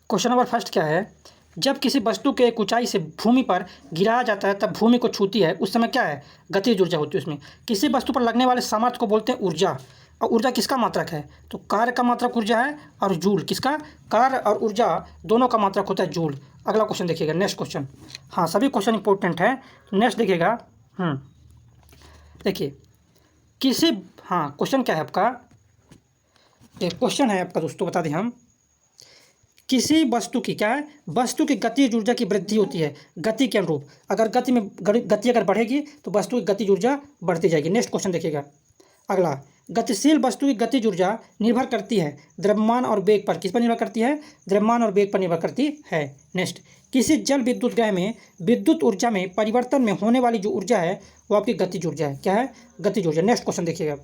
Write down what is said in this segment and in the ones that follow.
Question number first क्या है। जब किसी वस्तु के एक ऊंचाई से भूमि पर गिराया जाता है तब भूमि को छूती है, उस समय क्या है, गतिज ऊर्जा होती है उसमें। किसी वस्तु पर लगने वाले सामर्थ्य को बोलते हैं ऊर्जा। और ऊर्जा किसका मात्रक है, तो कार्य का मात्रक ऊर्जा है और जूल किसका, कार्य और ऊर्जा दोनों का मात्रक होता है जूल। अगला क्वेश्चन देखिएगा, नेक्स्ट क्वेश्चन। हाँ, सभी क्वेश्चन इंपॉर्टेंट है। नेक्स्ट देखिएगा। देखिए किसी, हाँ क्वेश्चन क्या है आपका, एक क्वेश्चन है आपका दोस्तों, बता दें हम। किसी वस्तु की क्या है, वस्तु की गतिज ऊर्जा की वृद्धि होती है गति के अनुरूप। अगर गति अगर बढ़ेगी तो वस्तु की गतिज ऊर्जा बढ़ती जाएगी। नेक्स्ट क्वेश्चन देखिएगा अगला। गतिशील वस्तु की गतिज ऊर्जा निर्भर करती है द्रव्यमान और वेग पर। किस पर निर्भर करती है, द्रव्यमान और वेग पर निर्भर करती है। नेक्स्ट, किसी जल विद्युत ग्रह में विद्युत ऊर्जा में परिवर्तन में होने वाली जो ऊर्जा है वो आपकी गतिज ऊर्जा है। क्या है, गतिज ऊर्जा। नेक्स्ट क्वेश्चन देखिएगा।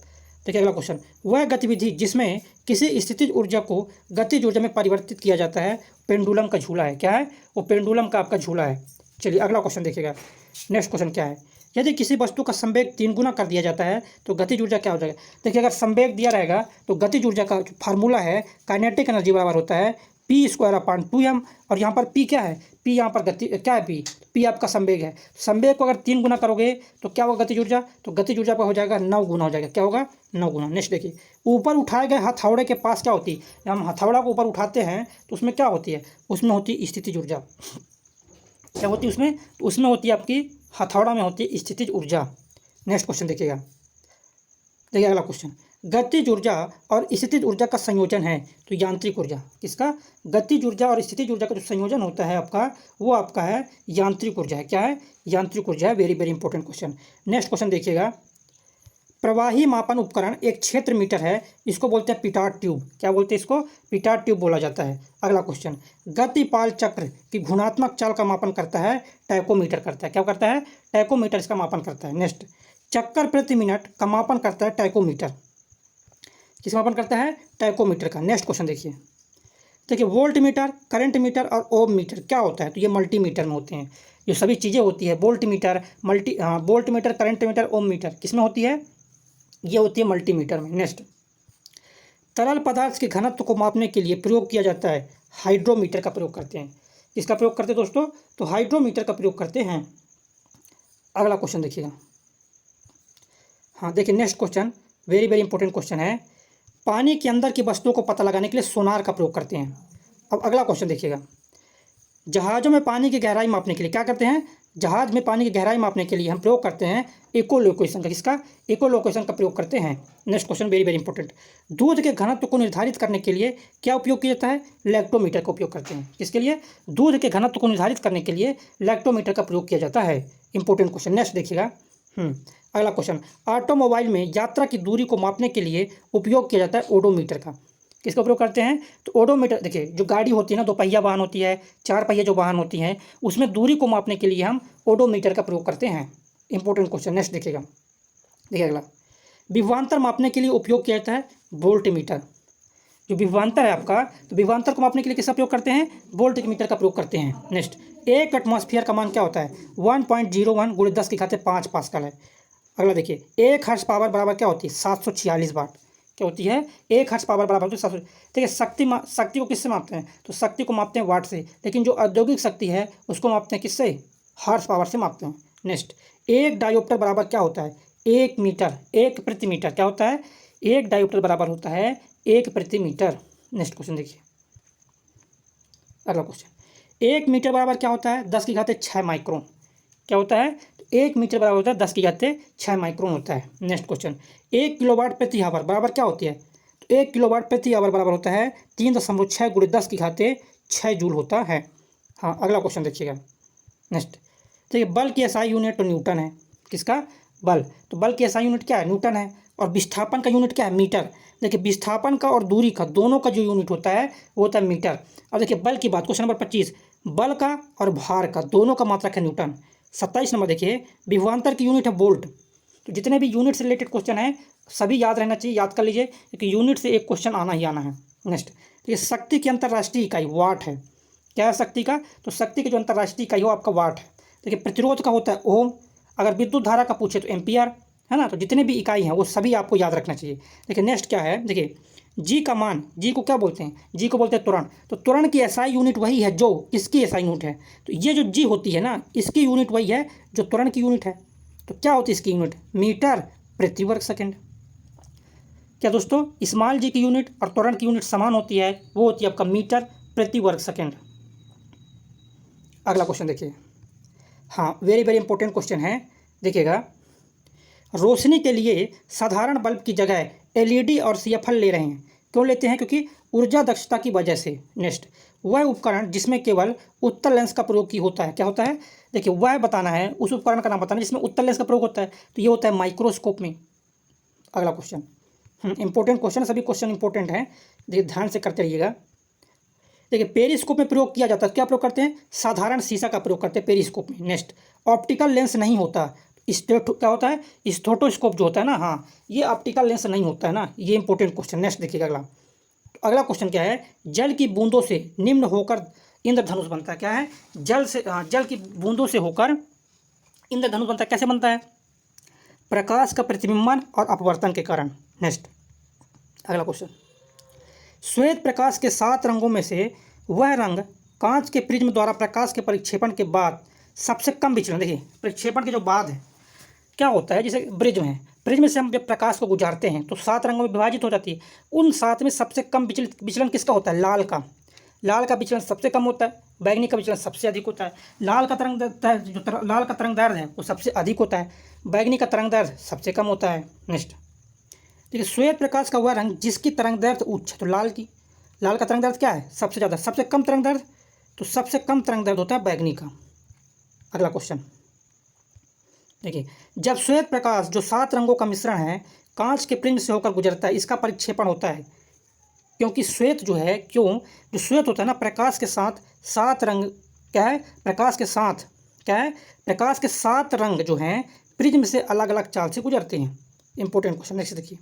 देखिए अगला क्वेश्चन, वह गतिविधि जिसमें किसी स्थितिज ऊर्जा को गतिज ऊर्जा में परिवर्तित किया जाता है पेंडुलम का झूला है। क्या है, वो पेंडुलम का आपका झूला है। चलिए अगला क्वेश्चन देखिएगा। नेक्स्ट क्वेश्चन क्या है, यदि किसी वस्तु का संवेग 3 गुना कर दिया जाता है तो गतिज ऊर्जा क्या हो जाएगा। देखिए अगर संवेग दिया रहेगा तो गतिज ऊर्जा का जो फार्मूला है काइनेटिक एनर्जी बराबर होता है p²/2m। और यहाँ पर p क्या है, p यहाँ पर गति क्या है, p आपका संवेग है। संवेग को अगर 3 गुना करोगे तो क्या होगा गतिज ऊर्जा, तो गतिज ऊर्जा पर हो जाएगा 9 गुना हो जाएगा। क्या होगा, 9 गुना। नेक्स्ट देखिए, ऊपर उठाए गए हथौड़े के पास क्या होती है, जब हम हथौड़ा को ऊपर उठाते हैं तो उसमें क्या होती है, उसमें होती है स्थितिज ऊर्जा। क्या होती है उसमें, तो उसमें होती है आपकी हथौड़ा में होती है स्थितिज ऊर्जा। नेक्स्ट क्वेश्चन देखिएगा। देखिए अगला क्वेश्चन, गतिज ऊर्जा और स्थितिज ऊर्जा का संयोजन है तो यांत्रिक ऊर्जा। किसका, गतिज ऊर्जा और स्थितिज ऊर्जा का जो संयोजन होता है आपका, वो आपका है यांत्रिक ऊर्जा है। क्या है, यांत्रिक ऊर्जा है। Very very important question. Next question देखिएगा। प्रवाही मापन उपकरण एक क्षेत्र मीटर है, इसको बोलते हैं पिटाट ट्यूब। क्या बोलते हैं इसको, पिटाट ट्यूब बोला जाता है। अगला क्वेश्चन, गतिपाल चक्र की गुणात्मक चाल का मापन करता है टैकोमीटर करता है। क्या करता है, टैकोमीटर इसका मापन करता है। नेक्स्ट, चक्कर प्रति मिनट का मापन करता है टैकोमीटर। किसका मापन करता है, टैकोमीटर का। नेक्स्ट क्वेश्चन देखिए। देखिए वोल्ट मीटर, करंट मीटर और ओम मीटर क्या होता है, तो ये मल्टीमीटर में होते हैं। जो सभी चीज़ें होती है, voltmeter, voltmeter, current meter, ohmmeter, किसमें होती है, ये होती है मल्टीमीटर में। नेक्स्ट, तरल पदार्थ के घनत्व को मापने के लिए प्रयोग किया जाता है हाइड्रोमीटर का प्रयोग करते हैं। किसका प्रयोग करते हैं दोस्तों, तो हाइड्रोमीटर का प्रयोग करते हैं। अगला क्वेश्चन देखिएगा। हाँ देखिए next question, very very important question है। पानी के अंदर की वस्तुओं को पता लगाने के लिए सोनार का प्रयोग करते हैं। अब अगला क्वेश्चन देखिएगा। जहाज़ों में पानी की गहराई मापने के लिए क्या करते हैं, जहाज में पानी की गहराई मापने के लिए हम प्रयोग करते हैं इकोलोकेशन का। किसका, इकोलोकेशन का प्रयोग करते हैं। Next question very very important, दूध के घनत्व को निर्धारित करने के लिए क्या उपयोग किया जाता है, लैक्टोमीटर का उपयोग करते हैं। किसके लिए, दूध के घनत्व को निर्धारित करने के लिए लैक्टोमीटर का प्रयोग किया जाता है। Important question. नेक्स्ट देखिएगा। अगला क्वेश्चन, ऑटोमोबाइल में यात्रा की दूरी को मापने के लिए उपयोग किया जाता है ओडोमीटर का। किसका उपयोग करते हैं, तो ओडोमीटर। देखिए जो गाड़ी होती है ना, 2 पहिया वाहन होती है, 4 पहिया जो वाहन होती हैं, उसमें दूरी को मापने के लिए हम ओडोमीटर का प्रयोग करते हैं। Important question. नेक्स्ट देखिएगा। देखिए अगला, विभवांतर मापने के लिए उपयोग किया जाता है वोल्ट मीटर। जो विभवांतर है आपका, तो विभवांतर को मापने के लिए किसका प्रयोग करते हैं, वोल्ट मीटर का प्रयोग करते हैं। नेक्स्ट, एक एटमॉस्फेयर का मान क्या होता है, 1.01 × 10⁵ पास्कल है। अगला देखिए, 1 हर्ट्ज पावर बराबर क्या होती है, 746 वाट। क्या होती है, 1 हर्ट्ज पावर बराबर होती है 700। देखिए शक्ति को किससे मापते हैं, तो शक्ति को मापते हैं वाट से, लेकिन जो औद्योगिक शक्ति है उसको मापते हैं किससे, हर्ट्ज पावर से मापते हैं। नेक्स्ट, एक डायोप्टर बराबर क्या होता है, 1 मीटर, 1 प्रति मीटर। क्या होता है, एक डायोप्टर बराबर होता है 1 प्रति मीटर। नेक्स्ट क्वेश्चन देखिए। अगला क्वेश्चन, 1 मीटर बराबर क्या होता है, 10⁶ माइक्रोन। क्या होता है, 1 मीटर बराबर होता है 10⁶ माइक्रोन होता है। नेक्स्ट क्वेश्चन, 1 किलोवाट प्रति आवर बराबर क्या होती है, तो 1 किलोवाट प्रति आवर बराबर होता है 3.6 × 10⁶ जूल होता है। हाँ अगला क्वेश्चन देखिएगा। नेक्स्ट देखिए, बल की एसआई यूनिट तो न्यूटन है। किसका, बल, तो बल की एसआई यूनिट क्या है, न्यूटन है। और विस्थापन का यूनिट क्या है, मीटर। देखिए विस्थापन का और दूरी का दोनों का जो यूनिट होता है वो होता है मीटर। अब देखिए बल की बात, क्वेश्चन नंबर 25, बल का और भार का दोनों का मात्रक है न्यूटन। 27 नंबर देखिए, विभवांतर की यूनिट है वोल्ट। तो जितने भी यूनिट से रिलेटेड क्वेश्चन है सभी याद रहना चाहिए, याद कर लीजिए, क्योंकि यूनिट से एक क्वेश्चन आना ही आना है। नेक्स्ट, तो ये शक्ति की अंतर्राष्ट्रीय इकाई वाट है। क्या है शक्ति का, तो शक्ति की जो अंतर्राष्ट्रीय इकाई हो आपका वाट है। देखिए प्रतिरोध का होता है ओम, अगर विद्युत धारा का पूछे तो एम्पियर, है ना। तो जितने भी इकाई हैं वो सभी आपको याद रखना चाहिए। देखिए नेक्स्ट क्या है, देखिए जी का मान, जी को क्या बोलते हैं, जी को बोलते हैं त्वरण। तो त्वरण की एसआई यूनिट वही है जो किसकी एसआई यूनिट है। तो ये जो जी होती है ना, इसकी यूनिट वही है जो त्वरण की यूनिट है। तो क्या होती है इसकी यूनिट, मीटर प्रति वर्ग सेकेंड। क्या दोस्तों, स्मॉल जी की यूनिट और त्वरण की यूनिट समान होती है, वो होती है आपका मीटर प्रति वर्ग सेकेंड। अगला क्वेश्चन देखिए, हाँ वेरी वेरी इंपॉर्टेंट क्वेश्चन है, देखिएगा। रोशनी के लिए साधारण बल्ब की जगह एलईडी और सीएफएल ले रहे हैं, क्यों लेते हैं, क्योंकि ऊर्जा दक्षता की वजह से। नेक्स्ट, वह उपकरण जिसमें केवल उत्तल लेंस का प्रयोग की होता है, क्या होता है, देखिए वह बताना है, उस उपकरण का नाम बताना है जिसमें उत्तल लेंस का प्रयोग होता है, तो ये होता है माइक्रोस्कोप में। अगला क्वेश्चन, इंपॉर्टेंट क्वेश्चन, सभी क्वेश्चन इंपॉर्टेंट हैं, देखिए ध्यान से करते रहिएगा। देखिए पेरिस्कोप में प्रयोग किया जाता है, क्या प्रयोग करते हैं, साधारण शीशा का प्रयोग करते हैं पेरिस्कोप में। नेक्स्ट, ऑप्टिकल लेंस नहीं होता, क्या होता है, स्टेथोस्कोप जो होता है ना, हाँ ये ऑप्टिकल लेंस नहीं होता है ना, ये इंपॉर्टेंट क्वेश्चन। नेक्स्ट देखिएगा अगला, तो अगला क्वेश्चन क्या है, जल की बूंदों से निम्न होकर इंद्रधनुष बनता है, क्या है, जल से, जल की बूंदों से होकर इंद्रधनुष बनता है, कैसे बनता है, प्रकाश का प्रतिबिंबन और अपवर्तन के कारण। नेक्स्ट, अगला क्वेश्चन, श्वेत प्रकाश के 7 रंगों में से वह रंग कांच के प्रिज्म द्वारा प्रकाश के परिक्षेपण के बाद सबसे कम विचलन, देखिए परिक्षेपण के जो बाद है क्या होता है, जैसे प्रिज्म है, प्रिज्म से हम जब प्रकाश को गुजारते हैं तो 7 रंगों में विभाजित हो जाती है, उन 7 में सबसे कम विचलन किसका होता है, लाल का। लाल का विचलन सबसे कम होता है, बैगनी का विचलन सबसे अधिक होता है। लाल का लाल का तरंग दैर्ध्य है वो सबसे अधिक होता है, बैगनी का तरंग दैर्ध्य सबसे कम होता है। नेक्स्ट, देखिए श्वेत प्रकाश का वह रंग जिसकी तरंग दैर्ध्य उच्च है, तो लाल का तरंग दैर्ध्य क्या है, सबसे ज़्यादा, सबसे कम तरंग दैर्ध्य, तो सबसे कम तरंग दैर्ध्य होता है बैगनी का। अगला क्वेश्चन देखिए, जब श्वेत प्रकाश जो 7 रंगों का मिश्रण है कांच के प्रिज्म से होकर गुजरता है, इसका परिक्षेपण होता है, क्योंकि श्वेत जो है, जो श्वेत होता है ना, प्रकाश के साथ 7 रंग, क्या है, प्रकाश के साथ क्या है, प्रकाश के 7 रंग जो हैं प्रिज्म से अलग अलग चाल से गुजरते हैं। Important question. नेक्स्ट देखिए,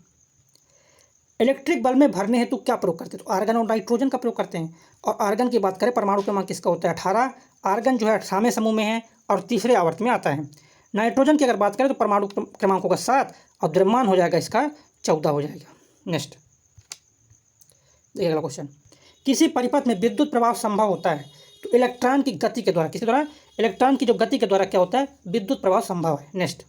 इलेक्ट्रिक बल्ब में भरने हेतु क्या प्रयोग करते हैं, तो आर्गन और नाइट्रोजन का प्रयोग करते हैं। और आर्गन की बात करें, परमाणु क्रमांक किसका होता है, 18, आर्गन जो है 18वें समूह में है और तीसरे आवर्त में आता है। नाइट्रोजन की अगर बात करें तो परमाणु क्रमांक होगा 7 और द्रव्यमान हो जाएगा इसका 14 हो जाएगा। नेक्स्ट देखिए अगला क्वेश्चन, किसी परिपथ में विद्युत प्रवाह संभव होता है तो इलेक्ट्रॉन की गति के द्वारा, किसके द्वारा, इलेक्ट्रॉन की जो गति के द्वारा क्या होता है, विद्युत प्रवाह संभव है। नेक्स्ट,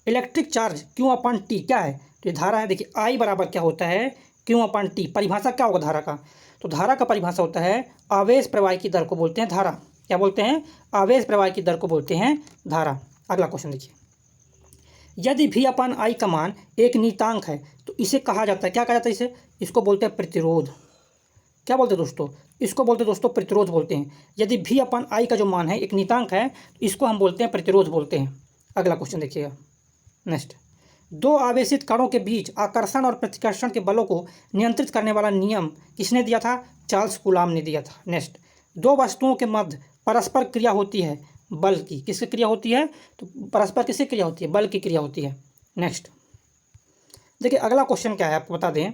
इलेक्ट्रिक चार्ज Q/T क्या है, तो ये धारा है। देखिए I बराबर क्या होता है, Q/T, परिभाषा क्या होगा धारा का, तो धारा का परिभाषा होता है आवेश प्रवाह की दर को बोलते हैं धारा, क्या बोलते हैं, आवेश प्रवाह की दर को बोलते हैं धारा। अगला क्वेश्चन देखिए, यदि V/I का मान एक नियतांक है तो इसे कहा जाता है, क्या कहा जाता है, इसको बोलते हैं प्रतिरोध। क्या बोलते हैं दोस्तों, इसको बोलते हैं दोस्तों प्रतिरोध बोलते हैं। यदि V/I का जो मान है एक नियतांक है तो इसको हम बोलते हैं प्रतिरोध बोलते हैं। अगला क्वेश्चन देखिएगा। नेक्स्ट, 2 आवेशित कणों के बीच आकर्षण और प्रतिकर्षण के बलों को नियंत्रित करने वाला नियम किसने दिया था, चार्ल्स कूलॉम ने दिया था। नेक्स्ट, 2 वस्तुओं के मध्य परस्पर क्रिया होती है बल की, किसकी क्रिया होती है, तो परस्पर किसकी क्रिया होती है, बल की क्रिया होती है। नेक्स्ट देखिए अगला क्वेश्चन क्या है, आपको बता दें,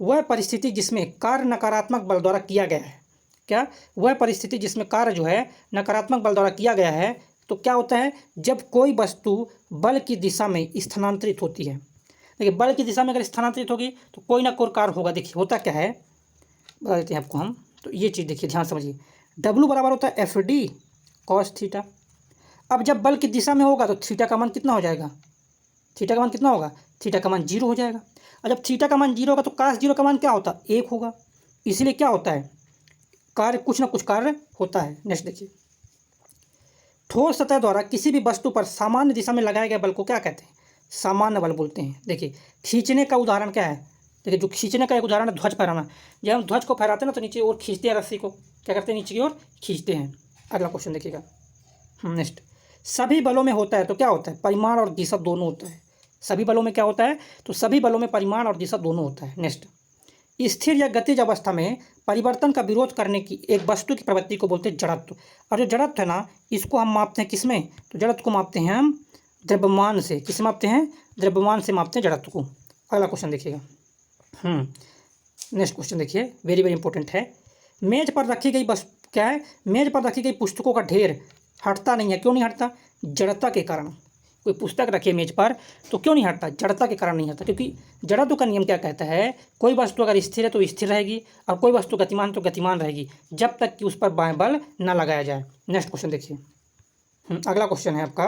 वह परिस्थिति जिसमें कार्य नकारात्मक बल द्वारा किया गया है, क्या, वह परिस्थिति जिसमें कार्य जो है नकारात्मक बल द्वारा किया गया है, तो क्या होता है, जब कोई वस्तु बल की दिशा में स्थानांतरित होती है। देखिए बल की दिशा में अगर स्थानांतरित होगी तो कोई ना कोई कार्य होगा। देखिए होता क्या है, बता देते हैं आपको हम, तो ये चीज़ देखिए ध्यान समझिए, W बराबर होता है FD cos थीटा। अब जब बल की दिशा में होगा तो थीटा का मान कितना हो जाएगा, थीटा का मान कितना होगा, थीटा का मान 0 हो जाएगा। और जब थीटा का मान 0 होगा तो cos 0 का मान क्या होता है, 1 होगा। इसलिए क्या होता है, कार्य कुछ ना कुछ कार्य होता है। नेक्स्ट देखिए, ठोस सतह द्वारा किसी भी वस्तु पर सामान्य दिशा में लगाए गए बल को क्या कहते हैं, सामान्य बल बोलते हैं। देखिए खींचने का उदाहरण क्या है, देखिए जो खींचने का एक उदाहरण है ध्वज फहराना। जब हम ध्वज को फहराते हैं ना तो नीचे और खींचते हैं, रस्सी को क्या करते हैं, नीचे की ओर खींचते हैं। अगला क्वेश्चन देखिएगा। नेक्स्ट, सभी बलों में होता है तो क्या होता है, परिमाण और दिशा दोनों होता है। सभी बलों में क्या होता है, तो सभी बलों में परिमाण और दिशा दोनों होता है। नेक्स्ट, स्थिर या गतिज अवस्था में परिवर्तन का विरोध करने की एक वस्तु की प्रवृत्ति को बोलते हैं जड़त्व। और जो जड़त्व है ना, इसको हम मापते हैं किसमें, तो जड़त्व को मापते हैं हम द्रव्यमान से। किस मापते हैं, द्रव्यमान से मापते हैं जड़त्व को। अगला क्वेश्चन देखिएगा। नेक्स्ट क्वेश्चन देखिए, वेरी वेरी इंपॉर्टेंट है। मेज पर रखी गई वस्तु क्या है, मेज पर रखी गई पुस्तकों का ढेर हटता नहीं है, क्यों नहीं हटता, जड़ता के कारण। कोई पुस्तक रखे मेज पर तो क्यों नहीं हटता? जड़ता के कारण नहीं हटता, क्योंकि जड़त्व का नियम क्या कहता है, कोई वस्तु अगर स्थिर है तो स्थिर रहेगी और कोई वस्तु गतिमान तो गतिमान रहेगी जब तक कि उस पर बाएं बल न लगाया जाए। नेक्स्ट क्वेश्चन देखिए। अगला क्वेश्चन है आपका,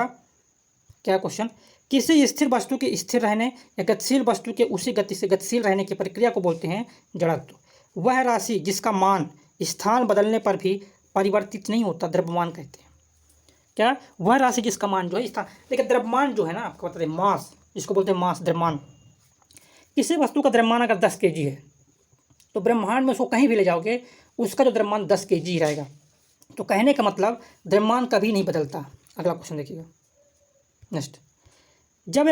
क्या क्वेश्चन, किसी स्थिर वस्तु के स्थिर रहने या गतिशील वस्तु के उसी गति से गतिशील रहने की प्रक्रिया को बोलते हैं जड़त्व। वह राशि जिसका मान स्थान बदलने पर भी परिवर्तित नहीं होता द्रव्यमान कहते हैं। क्या? वह राशि जिसका मान जो है स्थान, देखिए द्रव्यमान जो है ना आपको बता दें, मास, जिसको बोलते हैं मास, द्रव्यमान। किसी वस्तु का द्रव्यमान अगर 10 kg है तो ब्रह्मांड में उसको कहीं भी ले जाओगे उसका जो द्रव्यमान 10 kg ही रहेगा। तो कहने का मतलब द्रव्यमान कभी नहीं बदलता। अगला क्वेश्चन देखिएगा। नेक्स्ट, जब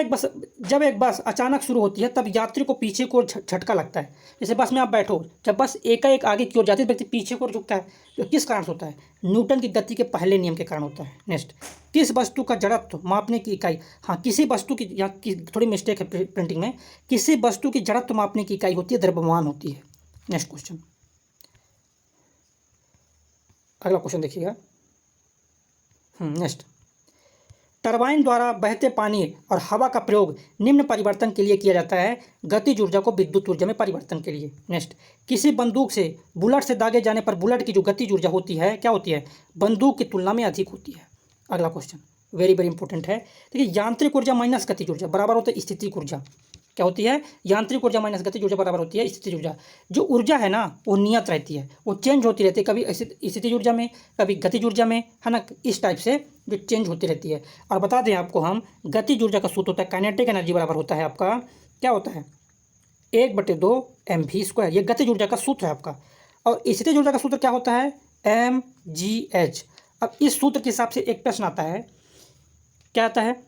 एक बस अचानक शुरू होती है तब यात्री को पीछे को झटका लगता है। जैसे बस में आप बैठो, जब बस एकाएक आगे की ओर जाती है व्यक्ति पीछे को झुकता है, तो किस कारण से होता है? न्यूटन की गति के पहले नियम के कारण होता है। नेक्स्ट, किस वस्तु का जड़त्व मापने की इकाई, हाँ किसी वस्तु की, यहाँ थोड़ी मिस्टेक है प्रिंटिंग में, किसी वस्तु की जड़त्व मापने की इकाई होती है द्रव्यमान होती है। नेक्स्ट क्वेश्चन, अगला क्वेश्चन देखिएगा। नेक्स्ट, टरबाइन द्वारा बहते पानी और हवा का प्रयोग निम्न परिवर्तन के लिए किया जाता है, गतिज ऊर्जा को विद्युत ऊर्जा में परिवर्तन के लिए। नेक्स्ट, किसी बंदूक से बुलेट से दागे जाने पर बुलेट की जो गतिज ऊर्जा होती है क्या होती है? बंदूक की तुलना में अधिक होती है। अगला क्वेश्चन वेरी वेरी इंपॉर्टेंट है। देखिए, यांत्रिक ऊर्जा माइनस गतिज ऊर्जा बराबर होता है स्थितिक ऊर्जा। क्या होती है? यांत्रिक ऊर्जा माइनस गतिज ऊर्जा बराबर होती है स्थितिज ऊर्जा। जो ऊर्जा है ना वो नियत रहती है, वो चेंज होती रहती है, कभी स्थितिज ऊर्जा में कभी गतिज ऊर्जा में, है ना, इस टाइप से जो चेंज होती रहती है। और बता दें आपको हम, गतिज ऊर्जा का सूत्र होता है काइनेटिक एनर्जी बराबर होता है आपका, क्या होता है? 1/2 mv²। ये गतिज ऊर्जा का सूत्र है आपका। और स्थितिज ऊर्जा का सूत्र क्या होता है? mgh। अब इस सूत्र के हिसाब से एक प्रश्न आता है, क्या आता है?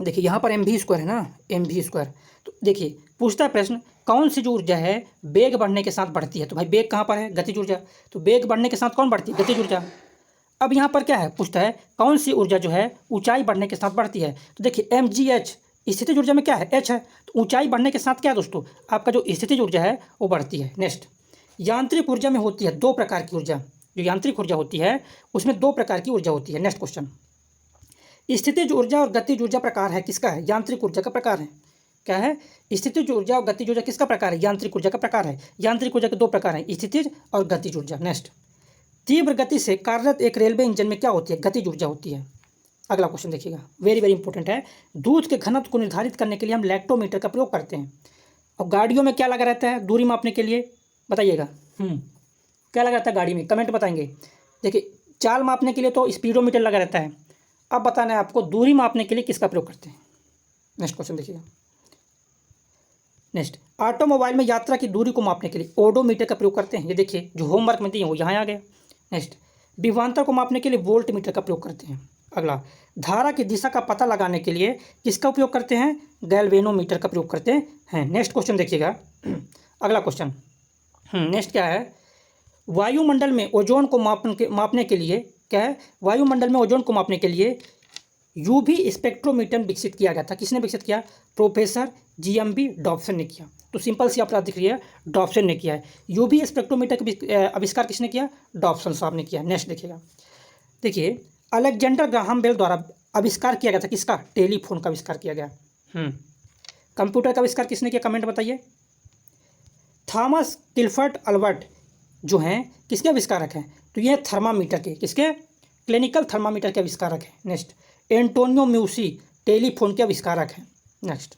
देखिए यहाँ पर mv² है ना, mv²। तो देखिए पूछता है प्रश्न, कौन सी जो ऊर्जा है वेग बढ़ने के साथ बढ़ती है? तो भाई वेग कहाँ पर है? गतिज ऊर्जा। तो वेग बढ़ने के साथ कौन बढ़ती है? गतिज ऊर्जा। अब यहाँ पर क्या है? पूछता है कौन सी ऊर्जा जो है ऊंचाई बढ़ने के साथ बढ़ती है? तो देखिए mgh, स्थितिज ऊर्जा में क्या है? h है। तो ऊंचाई बढ़ने के साथ क्या है दोस्तों? आपका जो स्थितिज ऊर्जा है वो बढ़ती है। नेक्स्ट, यांत्रिक ऊर्जा में होती है 2 प्रकार की ऊर्जा। जो यांत्रिक ऊर्जा होती है उसमें 2 प्रकार की ऊर्जा होती है। नेक्स्ट क्वेश्चन, स्थितिज ऊर्जा और गतिज ऊर्जा प्रकार है किसका है? यांत्रिक ऊर्जा का प्रकार है। क्या है? स्थितिज ऊर्जा और गतिज ऊर्जा किसका प्रकार है? यांत्रिक ऊर्जा का प्रकार है। यांत्रिक ऊर्जा के 2 प्रकार हैं, स्थितिज और गतिज ऊर्जा। नेक्स्ट, तीव्र गति से कार्यरत एक रेलवे इंजन में क्या होती है? गतिज ऊर्जा होती है। अगला क्वेश्चन देखिएगा, वेरी वेरी इंपॉर्टेंट है। दूध के घनत्व को निर्धारित करने के लिए हम लैक्टोमीटर का प्रयोग करते हैं। और गाड़ियों में क्या लगा रहता है दूरी मापने के लिए? बताइएगा। क्या लगा रहता है गाड़ी में? कमेंट बताएंगे। देखिए, चाल मापने के लिए तो स्पीडोमीटर लगा रहता है। अब बताना है आपको दूरी मापने के लिए किसका प्रयोग करते हैं। नेक्स्ट क्वेश्चन देखिएगा। नेक्स्ट, ऑटोमोबाइल में यात्रा की दूरी को मापने के लिए ओडोमीटर का प्रयोग करते हैं। ये देखिए जो होमवर्क में दिए वो यहाँ आ गया। नेक्स्ट, विभवांतर को मापने के लिए वोल्ट मीटर का प्रयोग करते हैं। अगला, धारा की दिशा का पता लगाने के लिए किसका उपयोग करते हैं? गैल्वेनोमीटर का प्रयोग करते हैं। नेक्स्ट क्वेश्चन देखिएगा। अगला क्वेश्चन, नेक्स्ट क्या है? वायुमंडल में ओजोन को मापने के लिए क्या है? वायुमंडल में ओजोन को मापने के लिए यूवी स्पेक्ट्रोमीटर विकसित किया गया था। किसने विकसित किया? प्रोफेसर GMB डॉप्सन ने किया। तो सिंपल सी अपराध दिख रही है, डॉप्सन ने किया है। यूवी स्पेक्ट्रोमीटर का आविष्कार किसने किया? डॉप्सन साहब ने किया। नेक्स्ट देखिएगा। देखिए, अलेक्जेंडर ग्राहम बेल द्वारा आविष्कार किया गया था किसका? टेलीफोन का आविष्कार किया गया। कंप्यूटर का आविष्कार किसने किया? कमेंट बताइए। थॉमस किल्फर्ट अल्बर्ट जो हैं किसके आविष्कारक हैं? तो ये थर्मामीटर के, किसके? क्लिनिकल थर्मामीटर के आविष्कारक हैं। नेक्स्ट, एंटोनियो म्यूसी टेलीफोन के आविष्कारक हैं। नेक्स्ट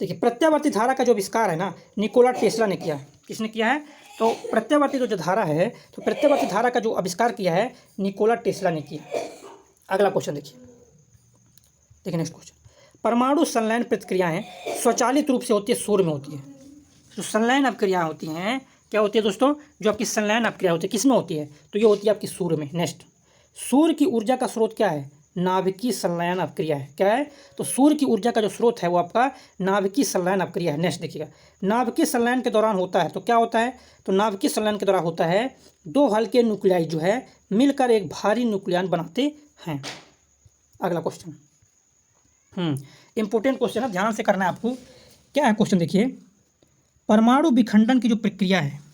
देखिए, प्रत्यावर्ती धारा का जो आविष्कार है ना निकोला टेस्ला ने किया है। किसने किया है? तो प्रत्यावर्ती जो धारा है, तो प्रत्यावर्ती धारा का जो आविष्कार किया है निकोला टेस्ला ने किया। अगला क्वेश्चन देखिए। नेक्स्ट क्वेश्चन, परमाणु संलयन प्रतिक्रियाएं स्वचालित रूप से होती है, सूर्य में होती है। जो संलयन अपक्रियाएं होती हैं क्या होती है दोस्तों? जो आपकी संलयन अपक्रिया होती है किस में होती है? तो ये होती है आपकी सूर्य में। नेक्स्ट, सूर्य की ऊर्जा का स्रोत क्या है? नाभिकीय संलयन अपक्रिया है। क्या है? तो सूर्य की ऊर्जा का जो स्रोत है वो आपका नाभिकीय संलयन अपक्रिया है। नेक्स्ट देखिएगा, नाभिकीय संलयन के दौरान होता है तो क्या होता है? तो नाभिकीय संलयन के दौरान होता है 2 हल्के न्यूक्लियाई जो है मिलकर एक भारी न्यूक्लियन बनाते हैं। अगला क्वेश्चन इंपॉर्टेंट क्वेश्चन है, ध्यान से करना है आपको। क्या है क्वेश्चन देखिए, परमाणु विखंडन की जो प्रक्रिया है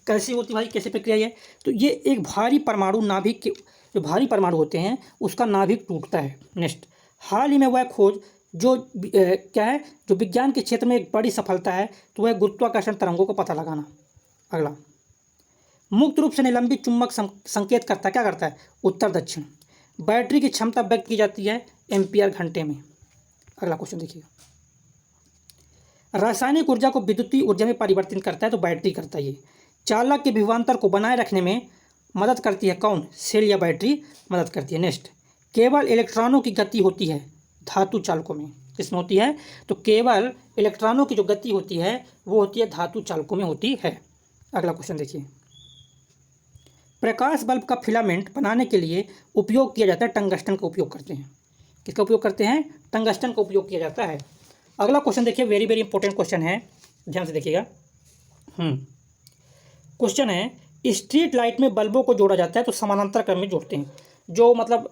कैसी होती है भाई? कैसी प्रक्रिया है? तो ये एक भारी परमाणु नाभिक के जो भारी परमाणु होते हैं उसका नाभिक टूटता है। नेक्स्ट, हाल ही में वह खोज जो क्या है, जो विज्ञान के क्षेत्र में एक बड़ी सफलता है, तो वह गुरुत्वाकर्षण तरंगों का पता लगाना। अगला, मुक्त रूप से निलंबित चुंबक संकेत करता क्या करता है, उत्तर दक्षिण। बैटरी की क्षमता व्यक्त की जाती है एम्पियर घंटे में। अगला क्वेश्चन देखिए, रासायनिक ऊर्जा को विद्युतीय ऊर्जा में परिवर्तित करता है, तो बैटरी करता है ये। चालक के विभवांतर को बनाए रखने में मदद करती है कौन, सेल या बैटरी मदद करती है। नेक्स्ट, केवल इलेक्ट्रॉनों की गति होती है धातु चालकों में, किसमें होती है, तो केवल इलेक्ट्रॉनों की जो गति होती है वो होती है धातु चालकों में होती है। अगला क्वेश्चन देखिए, प्रकाश बल्ब का फिलामेंट बनाने के लिए उपयोग किया जाता है, टंगस्टन का उपयोग करते हैं। किसका उपयोग करते हैं, टंगस्टन का उपयोग किया जाता है। अगला क्वेश्चन देखिए, वेरी वेरी इंपॉर्टेंट क्वेश्चन है, ध्यान से देखिएगा। क्वेश्चन है, स्ट्रीट लाइट में बल्बों को जोड़ा जाता है तो समानांतर क्रम में जोड़ते हैं। जो मतलब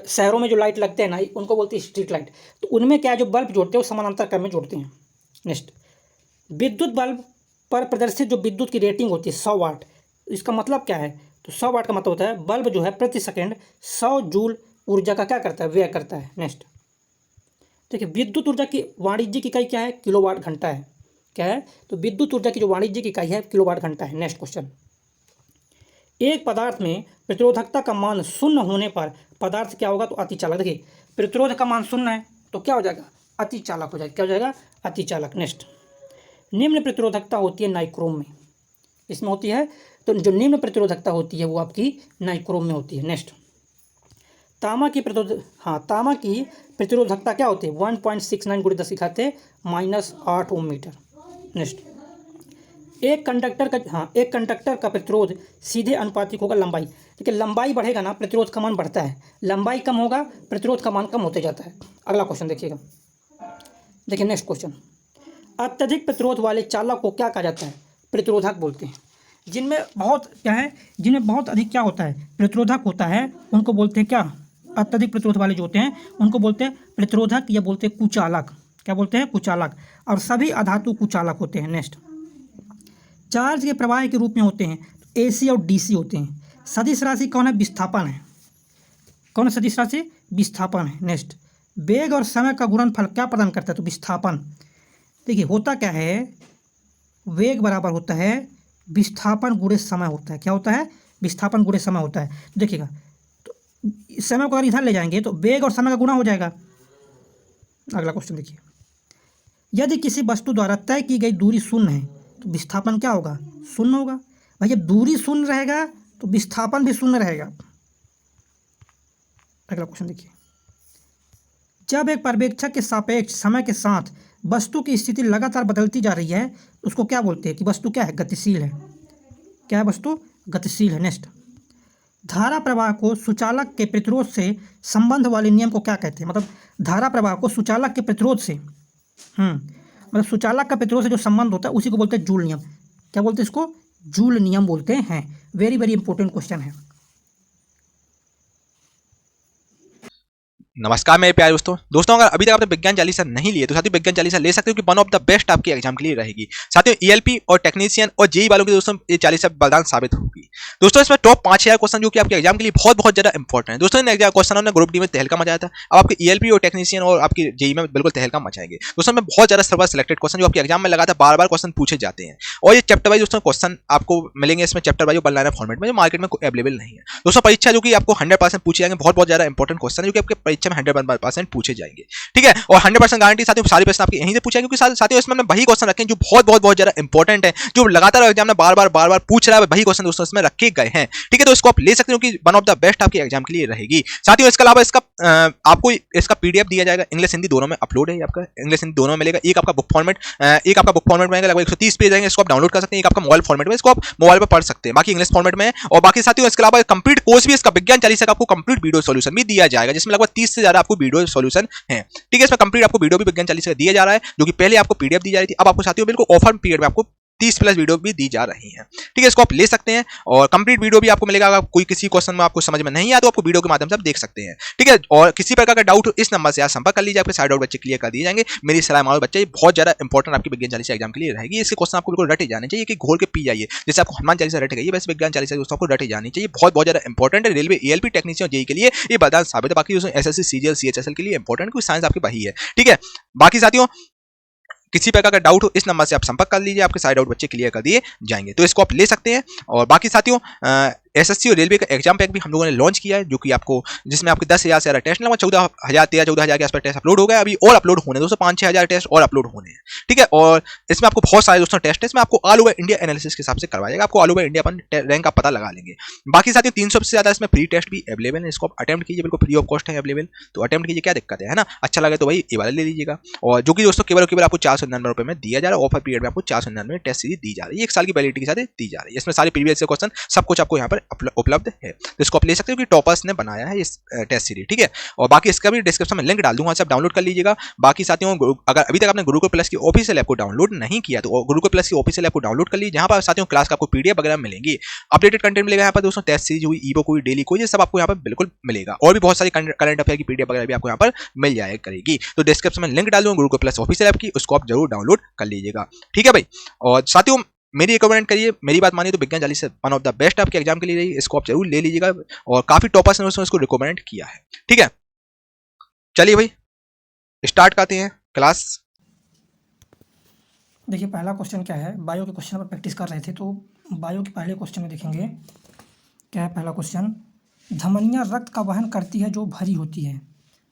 शहरों में जो लाइट लगते हैं ना, उनको बोलते हैं स्ट्रीट लाइट, तो उनमें क्या है, जो बल्ब जोड़ते हैं वो समानांतर क्रम में जोड़ते हैं। नेक्स्ट, विद्युत बल्ब पर प्रदर्शित जो विद्युत की रेटिंग होती है 100 वाट, इसका मतलब क्या है, तो 100 वाट का मतलब होता है बल्ब जो है प्रति सेकंड 100 जूल ऊर्जा का क्या करता है, व्यय करता है। नेक्स्ट देखिए, विद्युत ऊर्जा की वाणिज्यिक इकाई क्या है, किलोवाट घंटा है। क्या है, तो विद्युत ऊर्जा की जो वाणिज्यिक इकाई है किलोवाट घंटा है। नेक्स्ट क्वेश्चन, एक पदार्थ में प्रतिरोधकता का मान 0 होने पर पदार्थ क्या होगा, तो अतिचालक। देखिए, प्रतिरोध का मान 0 है तो क्या हो जाएगा, अतिचालक हो जाएगा। क्या हो जाएगा, अतिचालक। नेक्स्ट, निम्न प्रतिरोधकता होती है नाइक्रोम में, इसमें होती है, तो जो निम्न प्रतिरोधकता होती है वो आपकी नाइक्रोम में होती है। नेक्स्ट, तांबा की प्रतिरोधकता क्या होती है, 1.69 × 10⁻⁻8 ओम मीटर। नेक्स्ट, एक कंडक्टर का प्रतिरोध सीधे अनुपातिक होगा लंबाई। देखिए, लंबाई बढ़ेगा ना, प्रतिरोध का मान बढ़ता है, लंबाई कम होगा, प्रतिरोध का मान कम होते जाता है। अगला क्वेश्चन देखिएगा, देखिए नेक्स्ट क्वेश्चन, अत्यधिक प्रतिरोध वाले चालक को क्या कहा जाता है, प्रतिरोधक बोलते हैं। जिनमें बहुत क्या है, जिनमें बहुत अधिक क्या होता है, प्रतिरोधक होता है, उनको बोलते हैं क्या, अत्यधिक प्रतिरोध वाले जो होते हैं उनको बोलते हैं प्रतिरोधक, या बोलते हैं कुचालक। क्या बोलते हैं, कुचालक। और सभी अधातु कुचालक होते हैं। नेक्स्ट, चार्ज के प्रवाह के रूप में होते हैं, तो AC और DC होते हैं। सदिश राशि कौन है, विस्थापन है। कौन है सदिश राशि, विस्थापन है। नेक्स्ट, वेग और समय का गुणनफल क्या प्रदान करता है, तो विस्थापन। देखिए, होता क्या है, वेग बराबर होता है विस्थापन गुणे समय होता है। क्या होता है, विस्थापन गुणे समय होता है। तो देखिएगा, तो समय को अगर इधर ले जाएंगे तो वेग और समय का गुणा हो जाएगा। अगला क्वेश्चन देखिए, यदि किसी वस्तु द्वारा तय की गई दूरी 0 है तो विस्थापन क्या होगा, 0 होगा। भाई, जब दूरी 0 रहेगा तो विस्थापन भी 0 रहेगा। अगला क्वेश्चन देखिए, जब एक पर्यवेक्षक के सापेक्ष समय के साथ वस्तु की स्थिति लगातार बदलती जा रही है, उसको क्या बोलते हैं कि वस्तु क्या है, गतिशील है। क्या है, वस्तु गतिशील है। नेक्स्ट, धारा प्रवाह को सुचालक के प्रतिरोध से संबंध वाले नियम को क्या कहते हैं, मतलब धारा प्रवाह को सुचालक के प्रतिरोध से मतलब सुचालक का प्रतिरोध से जो संबंध होता है उसी को बोलते हैं जूल नियम। क्या बोलते हैं इसको, जूल नियम बोलते हैं। वेरी वेरी इंपॉर्टेंट क्वेश्चन है। नमस्कार मेरे प्यारे दोस्तों अगर अभी तक आपने विज्ञान चालीसा नहीं लिए तो साथियों विज्ञान चालीसा ले सकते हो कि वन ऑफ द बेस्ट आपके एग्जाम के लिए रहेगी। साथियों ELP और टेक्नीशियन और जेई वालों के दोस्तों ये चालीसा वरदान साबित होगी। दोस्तों इसमें टॉप 5000 क्वेश्चन जो कि आपके एग्जाम के लिए बहुत बहुत ज्यादा इंपॉर्टेंट है। दोस्तों इन क्वेश्चनों ने ग्रुप डी में तहलका मचाया था, अब आपके ELP और टेक्नीशियन और आपकी जेई में बिल्कुल तहलका मचाएंगे। दोस्तों में बहुत ज्यादा सर्वर सिलेक्टेड क्वेश्चन जो आपके एग्जाम में लगातार बार-बार क्वेश्चन पूछे जाते हैं और ये चैप्टर वाइज दोस्तों क्वेश्चन आपको मिलेंगे इसमें chapter wise one liner format में जो मार्केट में अवेलेबल नहीं है। दोस्तों परीक्षा जो कि आपको 100% पूछे जाएंगे, बहुत ज्यादा इंपॉर्टेंट क्वेश्चन है जो कि आपके परीक्षा में 100% पूछे जाएंगे। ठीक है, और 100% गारंटी साथियों सारे प्रश्न आपके यहीं से पूछे जाएंगे, क्योंकि साथियों इसमें वही क्वेश्चन रखे हैं जो बहुत ज्यादा इंपॉर्टेंट है, जो लगातार एग्जाम में बार-बार पूछ रहा है, वही क्वेश्चन दोस्तों इसमें रखे गए हैं। ठीक है, तो इसको आप ले सकते हो कि वन ऑफ द बेस्ट आपके एग्जाम के लिए रहेगी। साथियों इसके अलावा इसका आपको इसका PDF दिया जाएगा, इंग्लिश हिंदी दोनों में अपलोड है, आपका इंग्लिश हिंदी दोनों में मिलेगा। एक आपका बुक फॉर्मेट रहेगा, लगभग 130 पेज रहेंगे, इसको आप डाउनलोड कर सकते हैं। एक आपका मोबाइल फॉर्मेट में, इसको आप मोबाइल पर पढ़ सकते हैं, बाकी इंग्लिश फॉर्मेट में है। और बाकी साथियों इसके अलावा कंप्लीट कोर्स भी इसका विज्ञान चालीसा का आपको कंप्लीट वीडियो सॉल्यूशन भी दिया जाएगा, जिसमें लगभग 30 से ज्यादा आपको वीडियो सॉल्यूशन है। ठीक है, इसमें कंप्लीट आपको वीडियो भी विज्ञान चालीसा दिया जा रहा है, जो कि पहले आपको PDF दी जा रही थी, अब आपको साथियों बिल्कुल ऑफर पीरियड में आपको 30+ वीडियो भी दी जा रही हैं। ठीक है, इसको आप ले सकते हैं और कंप्लीट वीडियो भी आपको मिलेगा। अगर कोई किसी क्वेश्चन में आपको समझ में नहीं आया तो आपको वीडियो के माध्यम से आप देख सकते हैं। ठीक है, और किसी प्रकार का डाउट हो इस नंबर से आप संपर्क कर लीजिए, आपके सारे डाउट बच्चे क्लियर कर दिए जाएंगे। मेरी सलाह मानो बच्चे, ये बहुत ज्यादा इंपॉर्टेंट आपकी विज्ञान चालीसा एग्जाम के लिए रहेगी। इसके क्वेश्चन आपको बिल्कुल रटे जाने चाहिए कि घोल के पी जाइए, जैसे आपको हनुमान चालीसा रट गई है वैसे विज्ञान चालीसा दोस्तों आपको रटे जानी चाहिए। बहुत बहुत ज्यादा इंपॉर्टेंट है। रेलवे ELP टेक्नीशियन जेई के लिए ये वरदान साबित है। बाकी SSC CGL CHSL के लिए इंपॉर्टेंट, क्योंकि साइंस आपकी वही है। ठीक है, बाकी साथियों किसी प्रकार का डाउट हो इस नंबर से आप संपर्क कर लीजिए, आपके सारे डाउट बच्चे क्लियर कर दिए जाएंगे। तो इसको आप ले सकते हैं। और बाकी साथियों SSC और रेलवे का एग्जाम पैक भी हम लोगों ने लॉन्च किया है, जो कि आपको जिसमें आपके 10,000 से ज़्यादा टेस्ट लगभग 14,000 13,000 के आसपास टेस्ट अपलोड हो गए। अभी और अपलोड होने दोस्तों 5-6 हज़ार टेस्ट और अपलोड होने हैं। ठीक है, और इसमें आपको बहुत सारे दोस्तों टेस्ट है। इसमें आपको ऑल ओवर इंडिया एनालिसिस के हिसाब से करवाएगा, आपको ऑल ओवर इंडिया अपन रैंक का पता लगा लेंगे। बाकी साथियों 300 से ज़्यादा इसमें फ्री टेस्ट भी अवेलेबल है। इसको आप अटेम्प्ट कीजिए, बिल्कुल फ्री ऑफ कॉस्ट है अवेलेबल, तो अटेम्प्ट कीजिए, क्या दिक्कत है ना। अच्छा लगे तो भाई ये वाला ले लीजिएगा। और जो कि दोस्तों केवल आपको 499 रुपये में दिया जा रहा है। ऑफर पीरियड में आपको 499 टेस्ट सीरीज दी जा रही है, 1 साल की वैलिडिटी के साथ दी जा रही है। इसमें सारे प्रीवियस क्वेश्चन सब कुछ आपको यहाँ पर उपलब्ध है, तो इसको आप ले सकते हो कि टॉपर्स ने बनाया है इस टेस्ट सीरीज। ठीक है, और बाकी इसका भी डिस्क्रिप्शन में लिंक डाल दूंगा, आप डाउनलोड कर लीजिएगा। बाकी साथियों अगर अभी तक आपने गुरुकुल प्लस की ऑफिशियल ऐप को डाउनलोड नहीं किया तो गुरुकुल प्लस की ऑफिशियल ऐप को डाउनलोड कर लीजिए, जहां पर साथियों क्लास का आपको PDF वगैरह मिलेंगी, अपडेटेड कंटेंट मिलेगा यहाँ पर दोस्तों। टेस्ट सीरीज हुई, ईबुक हुई, डेली कोई, ये सब आपको यहाँ पर बिल्कुल मिलेगा। और भी बहुत सारी करंट अफेयर की PDF वगैरह भी आपको यहाँ पर मिल जाएगा करेगी। तो डिस्क्रिप्शन में लिंक डाल दूंगा गुरुकुल प्लस ऑफिशियल ऐप की, उसको आप जरूर डाउनलोड कर लीजिएगा। ठीक है भाई, और साथियों मेरी रिकमेंड करिए, मेरी बात मानिए तो विज्ञान Chalisa one of the best आपके एग्जाम के लिए रही। इसको आप जरूर ले लीजिएगा, और काफी टॉपर्स ने इसको रिकमेंड किया है। ठीक है, चलिए भाई स्टार्ट करते हैं क्लास। देखिए पहला क्वेश्चन क्या है, बायो के क्वेश्चन पर प्रैक्टिस कर रहे थे, तो बायो के पहले क्वेश्चन में देखेंगे क्या है। पहला क्वेश्चन, धमनियाँ रक्त का वहन करती है जो भरी होती है।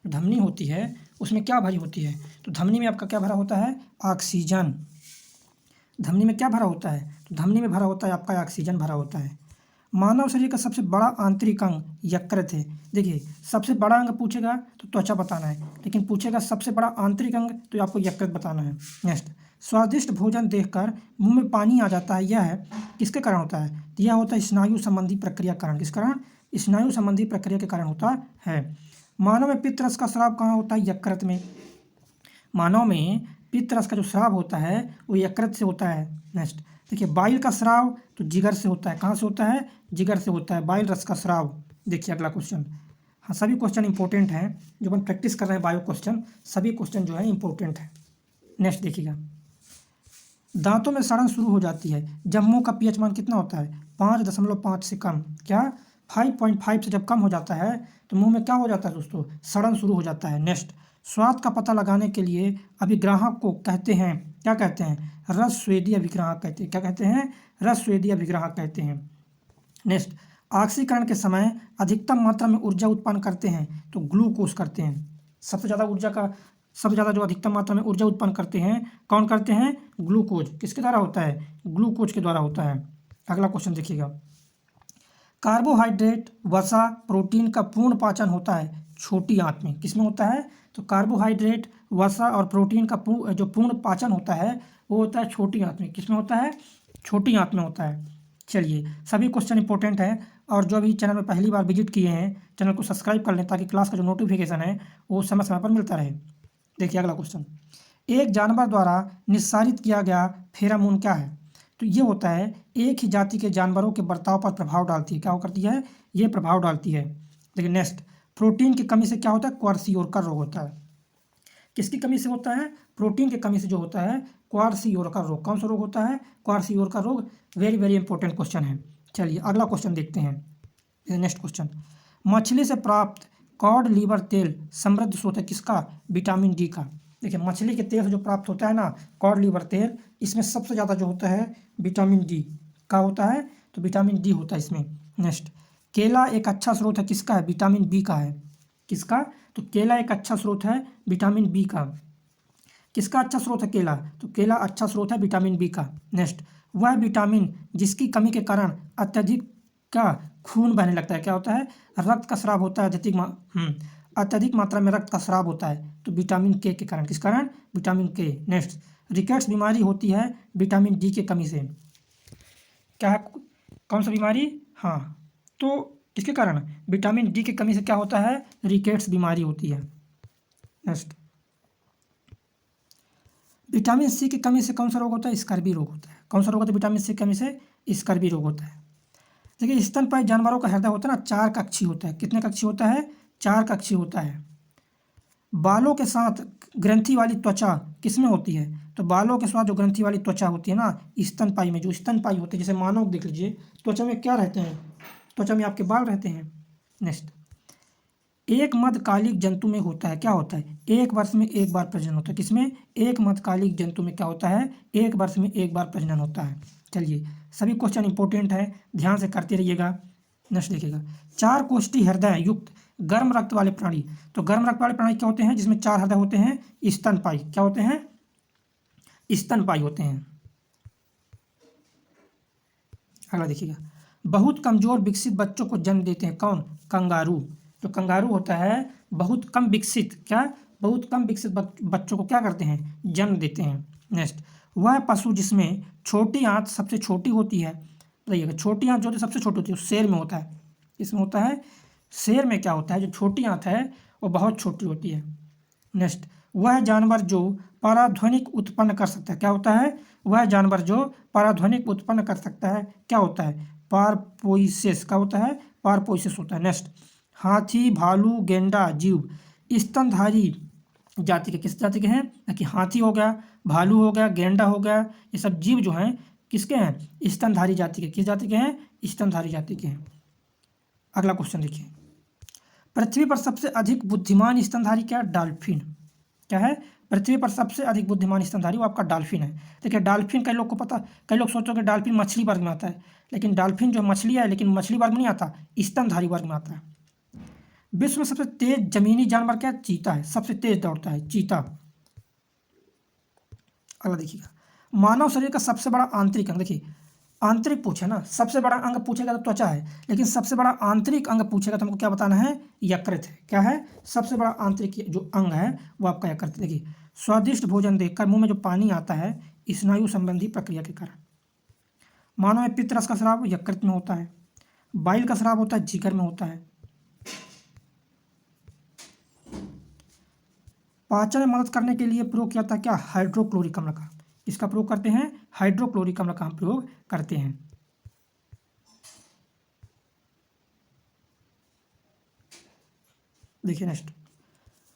धमनी होती है उसमें क्या भरी होती है, तो धमनी में आपका क्या भरा होता है, ऑक्सीजन। धमनी में क्या भरा होता है, तो धमनी में भरा होता है आपका ऑक्सीजन भरा होता है। मानव शरीर का सबसे बड़ा आंतरिक अंग यकृत है। देखिए सबसे बड़ा अंग पूछेगा तो त्वचा बताना है, लेकिन पूछेगा सबसे बड़ा आंतरिक अंग तो आपको यकृत बताना है। नेक्स्ट, स्वादिष्ट भोजन देखकर मुंह में पानी आ जाता है, यह है किसके कारण होता है, तो यह होता है स्नायु संबंधी प्रक्रिया कारण। किस कारण, स्नायु संबंधी प्रक्रिया के कारण होता है। मानव में पित्त रस का स्राव कहाँ होता है, यकृत में। मानव में पित्त रस का जो स्राव होता है वो यकृत से होता है। नेक्स्ट देखिए, बाइल का स्राव तो जिगर से होता है। कहाँ से होता है, जिगर से होता है बाइल रस का स्राव। देखिए अगला क्वेश्चन, हाँ सभी क्वेश्चन इंपॉर्टेंट हैं, जो अपन प्रैक्टिस कर रहे हैं बायो क्वेश्चन, सभी क्वेश्चन जो है इंपॉर्टेंट है। नेक्स्ट देखिएगा, दांतों में सड़न शुरू हो जाती है जब मुंह का pH मान कितना होता है, 5.5 से कम। क्या 5.5 से जब कम हो जाता है तो मुंह में क्या हो जाता है दोस्तों, सड़न शुरू हो जाता है। नेक्स्ट, स्वाद का पता लगाने के लिए अभिग्राहक को कहते हैं, क्या कहते हैं, रसस्वेदी अभिग्राहक कहते हैं। क्या कहते हैं, रसस्वेदी अभिग्राहक कहते हैं। नेक्स्ट, ऑक्सीकरण के समय अधिकतम मात्रा में ऊर्जा उत्पन्न करते हैं तो ग्लूकोज करते हैं। सबसे ज़्यादा जो अधिकतम मात्रा में ऊर्जा उत्पन्न करते हैं कौन करते हैं, ग्लूकोज। किसके द्वारा होता है, ग्लूकोज के द्वारा होता है। अगला क्वेश्चन देखिएगा, कार्बोहाइड्रेट, वसा, प्रोटीन का पूर्ण पाचन होता है छोटी आंत में। किसमें होता है, तो कार्बोहाइड्रेट, वसा और प्रोटीन का जो पूर्ण पाचन होता है वो होता है छोटी आंत में। किसमें होता है, छोटी आंत में होता है। चलिए सभी क्वेश्चन इंपॉर्टेंट है, और जो अभी चैनल में पहली बार विजिट किए हैं चैनल को सब्सक्राइब कर लें, ताकि क्लास का जो नोटिफिकेशन है वो समय समय पर मिलता रहे। देखिए अगला क्वेश्चन, एक जानवर द्वारा निस्सारित किया गया फेरामोन क्या है, तो ये होता है एक ही जाति के जानवरों के बर्ताव पर प्रभाव डालती है। क्या करती है, ये प्रभाव डालती है। देखिए नेक्स्ट, प्रोटीन की कमी से क्या होता है, क्वार्सियोरका रोग होता है। किसकी कमी से होता है, प्रोटीन की कमी से जो होता है क्वार्सियोरका रोग। कौन सा रोग होता है, क्वार्सियोरका रोग। वेरी वेरी इंपॉर्टेंट क्वेश्चन है। चलिए अगला क्वेश्चन देखते हैं। नेक्स्ट क्वेश्चन, मछली से प्राप्त कॉड लीवर तेल समृद्ध स्रोत है किसका, विटामिन डी का। देखिए मछली के तेल से जो प्राप्त होता है ना कॉड लीवर तेल, इसमें सबसे ज़्यादा जो होता है विटामिन डी का होता है, तो विटामिन डी होता है इसमें। नेक्स्ट, केला एक अच्छा स्रोत है किसका है, विटामिन बी का है। किसका, तो केला एक अच्छा स्रोत है विटामिन बी का। किसका अच्छा स्रोत है, केला, तो केला अच्छा स्रोत है विटामिन बी का। नेक्स्ट, वह विटामिन जिसकी कमी के कारण अत्यधिक का खून बहने लगता है, क्या होता है, रक्त का स्राव होता है, अत्यधिक मात्रा में रक्त का स्राव होता है, तो विटामिन के कारण। किस कारण, विटामिन के। नेक्स्ट, रिकेट्स बीमारी होती है विटामिन डी की कमी से। क्या है, कौन सा बीमारी, हाँ, तो किसके कारण, विटामिन डी की कमी से क्या होता है, रिकेट्स बीमारी होती है। नेक्स्ट, विटामिन सी की कमी से कौन सा रोग होता है? स्कर्वी रोग होता है। कौन सा रोग होता है विटामिन सी की कमी से? स्कर्वी रोग होता है। देखिए स्तनपायी जानवरों का हृदय होता है ना 4 कक्षीय होता है। कितने कक्षीय होता है? 4 कक्षीय होता है। बालों के साथ ग्रंथि वाली त्वचा किसमें होती है? तो बालों के साथ जो ग्रंथि वाली त्वचा होती है ना स्तनपायी में, जो स्तनपायी होते हैं, जैसे मानव देख लीजिए, त्वचा में क्या रहते हैं? त्वचा में आपके बाल रहते हैं। नेक्स्ट, एक मध्यकालिक जंतु में होता है, क्या होता है? एक वर्ष में एक बार प्रजनन होता है। किसमें? एक मध्यकालिक जंतु में क्या होता है? एक वर्ष में एक बार प्रजनन होता है। चलिए, सभी क्वेश्चन इंपॉर्टेंट है, ध्यान से करते रहिएगा। नेक्स्ट देखिएगा, 4 कोष्ठी हृदय युक्त गर्म रक्त वाले प्राणी। तो गर्म रक्त वाले प्राणी क्या होते हैं? जिसमें 4 हृदय होते हैं, स्तनपायी। क्या होते हैं? स्तनपायी होते हैं। अगला देखिएगा, बहुत कमजोर विकसित बच्चों को जन्म देते हैं कौन? कंगारू। जो कंगारू होता है बहुत कम विकसित, क्या? बहुत कम विकसित बच्चों को क्या करते हैं? जन्म देते हैं। नेक्स्ट, वह पशु जिसमें छोटी आंत सबसे छोटी होती है। बताइएगा, छोटी आंत जो होती है सबसे छोटी होती है, शेर में होता है। इसमें होता है, शेर में क्या होता है? जो छोटी आंत है वो बहुत छोटी होती है। नेक्स्ट, वह जानवर जो पराध्वनिक उत्पन्न कर सकता है, क्या होता है? वह जानवर जो पराध्वनिक उत्पन्न कर सकता है, क्या होता है? पारपोइसिस। क्या होता है? पारपोइसिस होता है। नेक्स्ट, हाथी, भालू, गेंडा जीव स्तनधारी जाति के, किस जाति के हैं? कि हाथी हो गया, भालू हो गया, गेंडा हो गया, ये सब जीव जो हैं किसके हैं? स्तनधारी जाति के। किस जाति के हैं? स्तनधारी जाति के हैं। अगला क्वेश्चन देखिए, पृथ्वी पर सबसे अधिक बुद्धिमान स्तनधारी क्या? डॉल्फिन। क्या है? पृथ्वी पर सबसे अधिक बुद्धिमान स्तनधारी वो आपका डॉल्फिन है। देखिए डॉल्फिन, कई लोग को पता, कई लोग सोचोगे डॉल्फिन मछली वर्ग में आता है, लेकिन डॉल्फिन जो मछली है लेकिन मछली वर्ग में नहीं आता, स्तनधारी वर्ग में आता है। विश्व में सबसे तेज जमीनी जानवर क्या? चीता है। सबसे तेज दौड़ता है चीता। अगला देखिएगा, मानव शरीर का सबसे बड़ा आंतरिक अंग। देखिए आंतरिक पूछे ना, सबसे बड़ा अंग पूछेगा तो त्वचा है, लेकिन सबसे बड़ा आंतरिक अंग पूछेगा तो हमको क्या बताना है? यकृत है। क्या है? सबसे बड़ा आंतरिक जो अंग है वो आपका यकृत। देखिए स्वादिष्ट भोजन देखकर मुंह में जो पानी आता है स्नायु संबंधी प्रक्रिया के कारण। मानव में पित्त रस का स्राव यकृत में होता है, बाइल का स्राव होता है जिगर में होता है। पाचन में मदद करने के लिए प्रयोग किया था क्या? हाइड्रोक्लोरिक अम्ल का। इसका प्रयोग करते हैं, हाइड्रोक्लोरिक अम्ल का हम प्रयोग करते हैं। देखिए नेक्स्ट,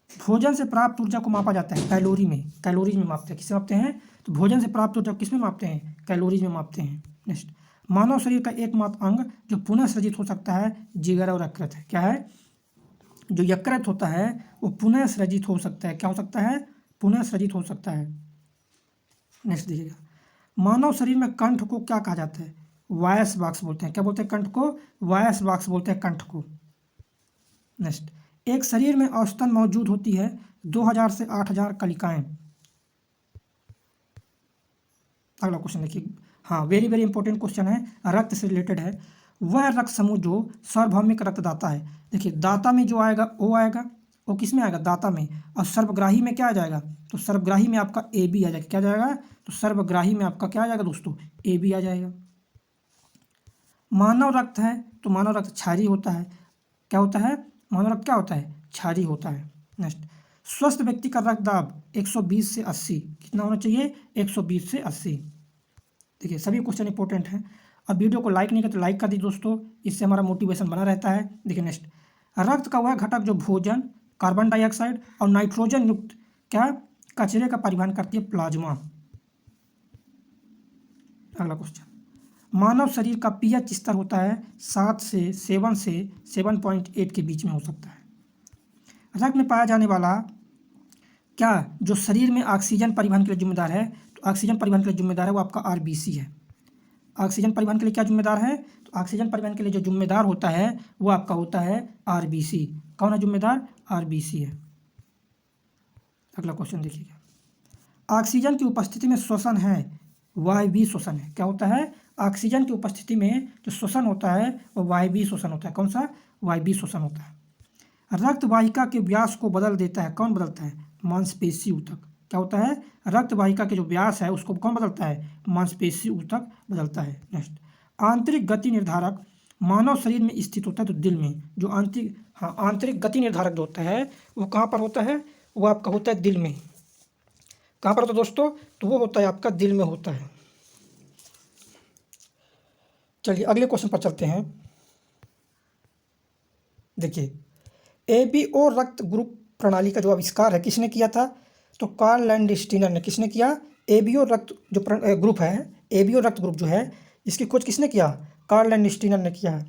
भोजन से प्राप्त ऊर्जा को मापा जाता है कैलोरी में। कैलोरीज में मापते हैं। किससे मापते हैं? तो भोजन से प्राप्त ऊर्जा किस में मापते हैं? कैलोरीज में मापते हैं। नेक्स्ट, मानव शरीर का एकमात्र अंग जो पुनः सृजित हो सकता है जिगर और यकृत है। क्या है? जो यकृत होता है वो पुनः सृजित हो सकता है। क्या हो सकता है? पुनः सृजित हो सकता है। नेक्स्ट देखिएगा, मानव शरीर में कंठ को क्या कहा जाता है? वायस बॉक्स बोलते हैं। क्या बोलते हैं? कंठ को वायस बॉक्स बोलते हैं, कंठ को। नेक्स्ट, एक शरीर में औसतन मौजूद होती है 2000 से 8000 कलिकाएं। अगला क्वेश्चन देखिए, हाँ वेरी वेरी इंपॉर्टेंट क्वेश्चन है, रक्त से रिलेटेड है। वह रक्त समूह जो सार्वभौमिक रक्तदाता है। देखिए दाता में जो आएगा वो आएगा, वो किस में आएगा? दाता में। और सर्वग्राही में क्या आ जाएगा? तो सर्वग्राही में आपका ए बी आ जाएगा। क्या आ जाएगा? तो सर्वग्राही में आपका क्या आ जाएगा दोस्तों? ए बी आ जाएगा। मानव रक्त है तो मानव रक्त क्षारीय होता है। क्या होता है? मानव रक्त क्या होता है? क्षारीय होता है। नेक्स्ट, स्वस्थ व्यक्ति का रक्त दाब 120 से 80 कितना होना चाहिए? 120 से 80। देखिए सभी क्वेश्चन इंपॉर्टेंट हैं। अब वीडियो को लाइक नहीं किया तो लाइक कर दीजिए दोस्तों, इससे हमारा मोटिवेशन बना रहता है। देखिए नेक्स्ट, रक्त का वह घटक जो भोजन, कार्बन डाइऑक्साइड और नाइट्रोजन युक्त क्या कचरे का परिवहन करती है? प्लाज्मा। अगला क्वेश्चन, मानव शरीर का पीएच स्तर होता है 7 से 7.8 के बीच में हो सकता है। रक्त में पाया जाने वाला क्या जो शरीर में ऑक्सीजन परिवहन के लिए जिम्मेदार है? तो ऑक्सीजन परिवहन के लिए जिम्मेदार है वो आपका आरबीसी है। ऑक्सीजन परिवहन के लिए क्या जिम्मेदार है? तो ऑक्सीजन परिवहन के लिए जो जिम्मेदार होता है वो आपका होता है आरबीसी। कौन है जिम्मेदार? आरबीसी है। अगला क्वेश्चन देखिएगा, ऑक्सीजन की उपस्थिति में श्वसन है वायवीय श्वसन है। क्या होता है? ऑक्सीजन की उपस्थिति में जो श्वसन होता है वो वायवीय श्वसन होता है। कौन सा? वायवीय श्वसन होता है। रक्त वाहिका के व्यास को बदल देता है। कौन बदलता है? मांसपेशी ऊतक। क्या होता है? रक्त वाहिका के जो व्यास है उसको कौन बदलता है? मांसपेशी ऊतक बदलता है। नेक्स्ट, आंतरिक गति निर्धारक मानव शरीर में स्थित होता है तो दिल में। जो आंतरिक गति निर्धारक जो होता है वो कहाँ पर होता है? वो आपका होता है दिल में। कहाँ पर होता है दोस्तों? तो वो होता है आपका दिल में होता है। चलिए अगले क्वेश्चन पर चलते हैं। देखिए, एबीओ रक्त ग्रुप प्रणाली का जो आविष्कार है किसने किया था? तो कार्ल लैंडस्टीनर ने। किसने किया? एबीओ रक्त जो ग्रुप है, एबीओ रक्त ग्रुप जो है, इसकी खोज किसने किया? कार्ल लैंडस्टीनर ने किया है।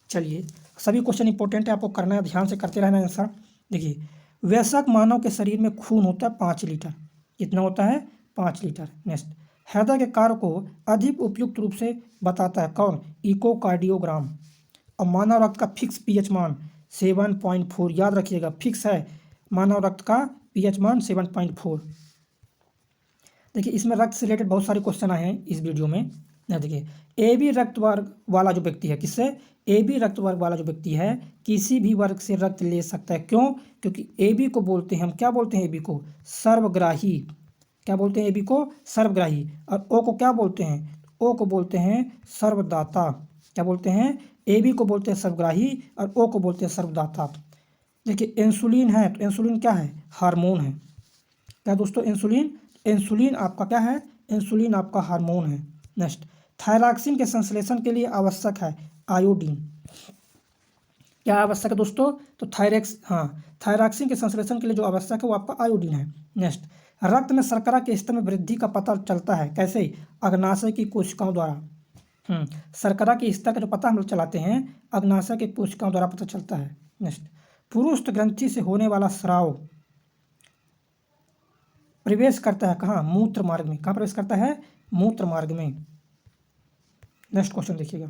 चलिए, सभी क्वेश्चन इंपॉर्टेंट है, आपको करना है, ध्यान से करते रहना आंसर। देखिए, वयस्क मानव के शरीर में खून होता है 5 लीटर। कितना होता है? 5 लीटर। नेक्स्ट, हृदय के कार्य को अधिक उपयुक्त रूप से बताता है कौन? इकोकार्डियोग्राम। और मानव रक्त का फिक्स पीएच मान 7.4, याद रखिएगा, फिक्स है मानव रक्त का पीएच मान 7.4। देखिए, इसमें रक्त से रिलेटेड बहुत सारे क्वेश्चन आए हैं इस वीडियो में। देखिए, ए बी रक्त वर्ग वाला जो व्यक्ति है, किससे? ए बी रक्त वर्ग वाला जो व्यक्ति है किसी भी वर्ग से रक्त ले सकता है। क्यों? क्योंकि ए बी को बोलते हैं, हम क्या बोलते हैं ए बी को? सर्वग्राही। क्या बोलते हैं ए बी को? सर्वग्राही। और ओ को क्या बोलते हैं? ओ को बोलते हैं सर्वदाता। क्या बोलते हैं? ए बी को बोलते हैं सर्वग्राही और ओ को बोलते हैं सर्वदाता। देखिए, इंसुलिन है, तो इंसुलिन क्या है? हार्मोन है। क्या दोस्तों? इंसुलिन, इंसुलिन आपका क्या है? इंसुलिन आपका हार्मोन है। नेक्स्ट, थायरॉक्सिन के संश्लेषण के लिए आवश्यक है आयोडीन। क्या आवश्यक है दोस्तों? तो थायरॉक्सिन के संश्लेषण के लिए जो आवश्यक है वो आपका आयोडीन है। नेक्स्ट, रक्त में शर्करा के स्तर में वृद्धि का पता चलता है कैसे? अग्नाशय की कोशिकाओं द्वारा। शर्करा के स्तर का जो पता हम लोग चलाते हैं अग्नाशय के कोशिकाओं द्वारा पता चलता है। नेक्स्ट, पुरुष ग्रंथि से होने वाला स्राव प्रवेश करता है कहाँ? मूत्र मार्ग में। कहाँ प्रवेश करता है? मूत्र मार्ग में। नेक्स्ट क्वेश्चन देखिएगा,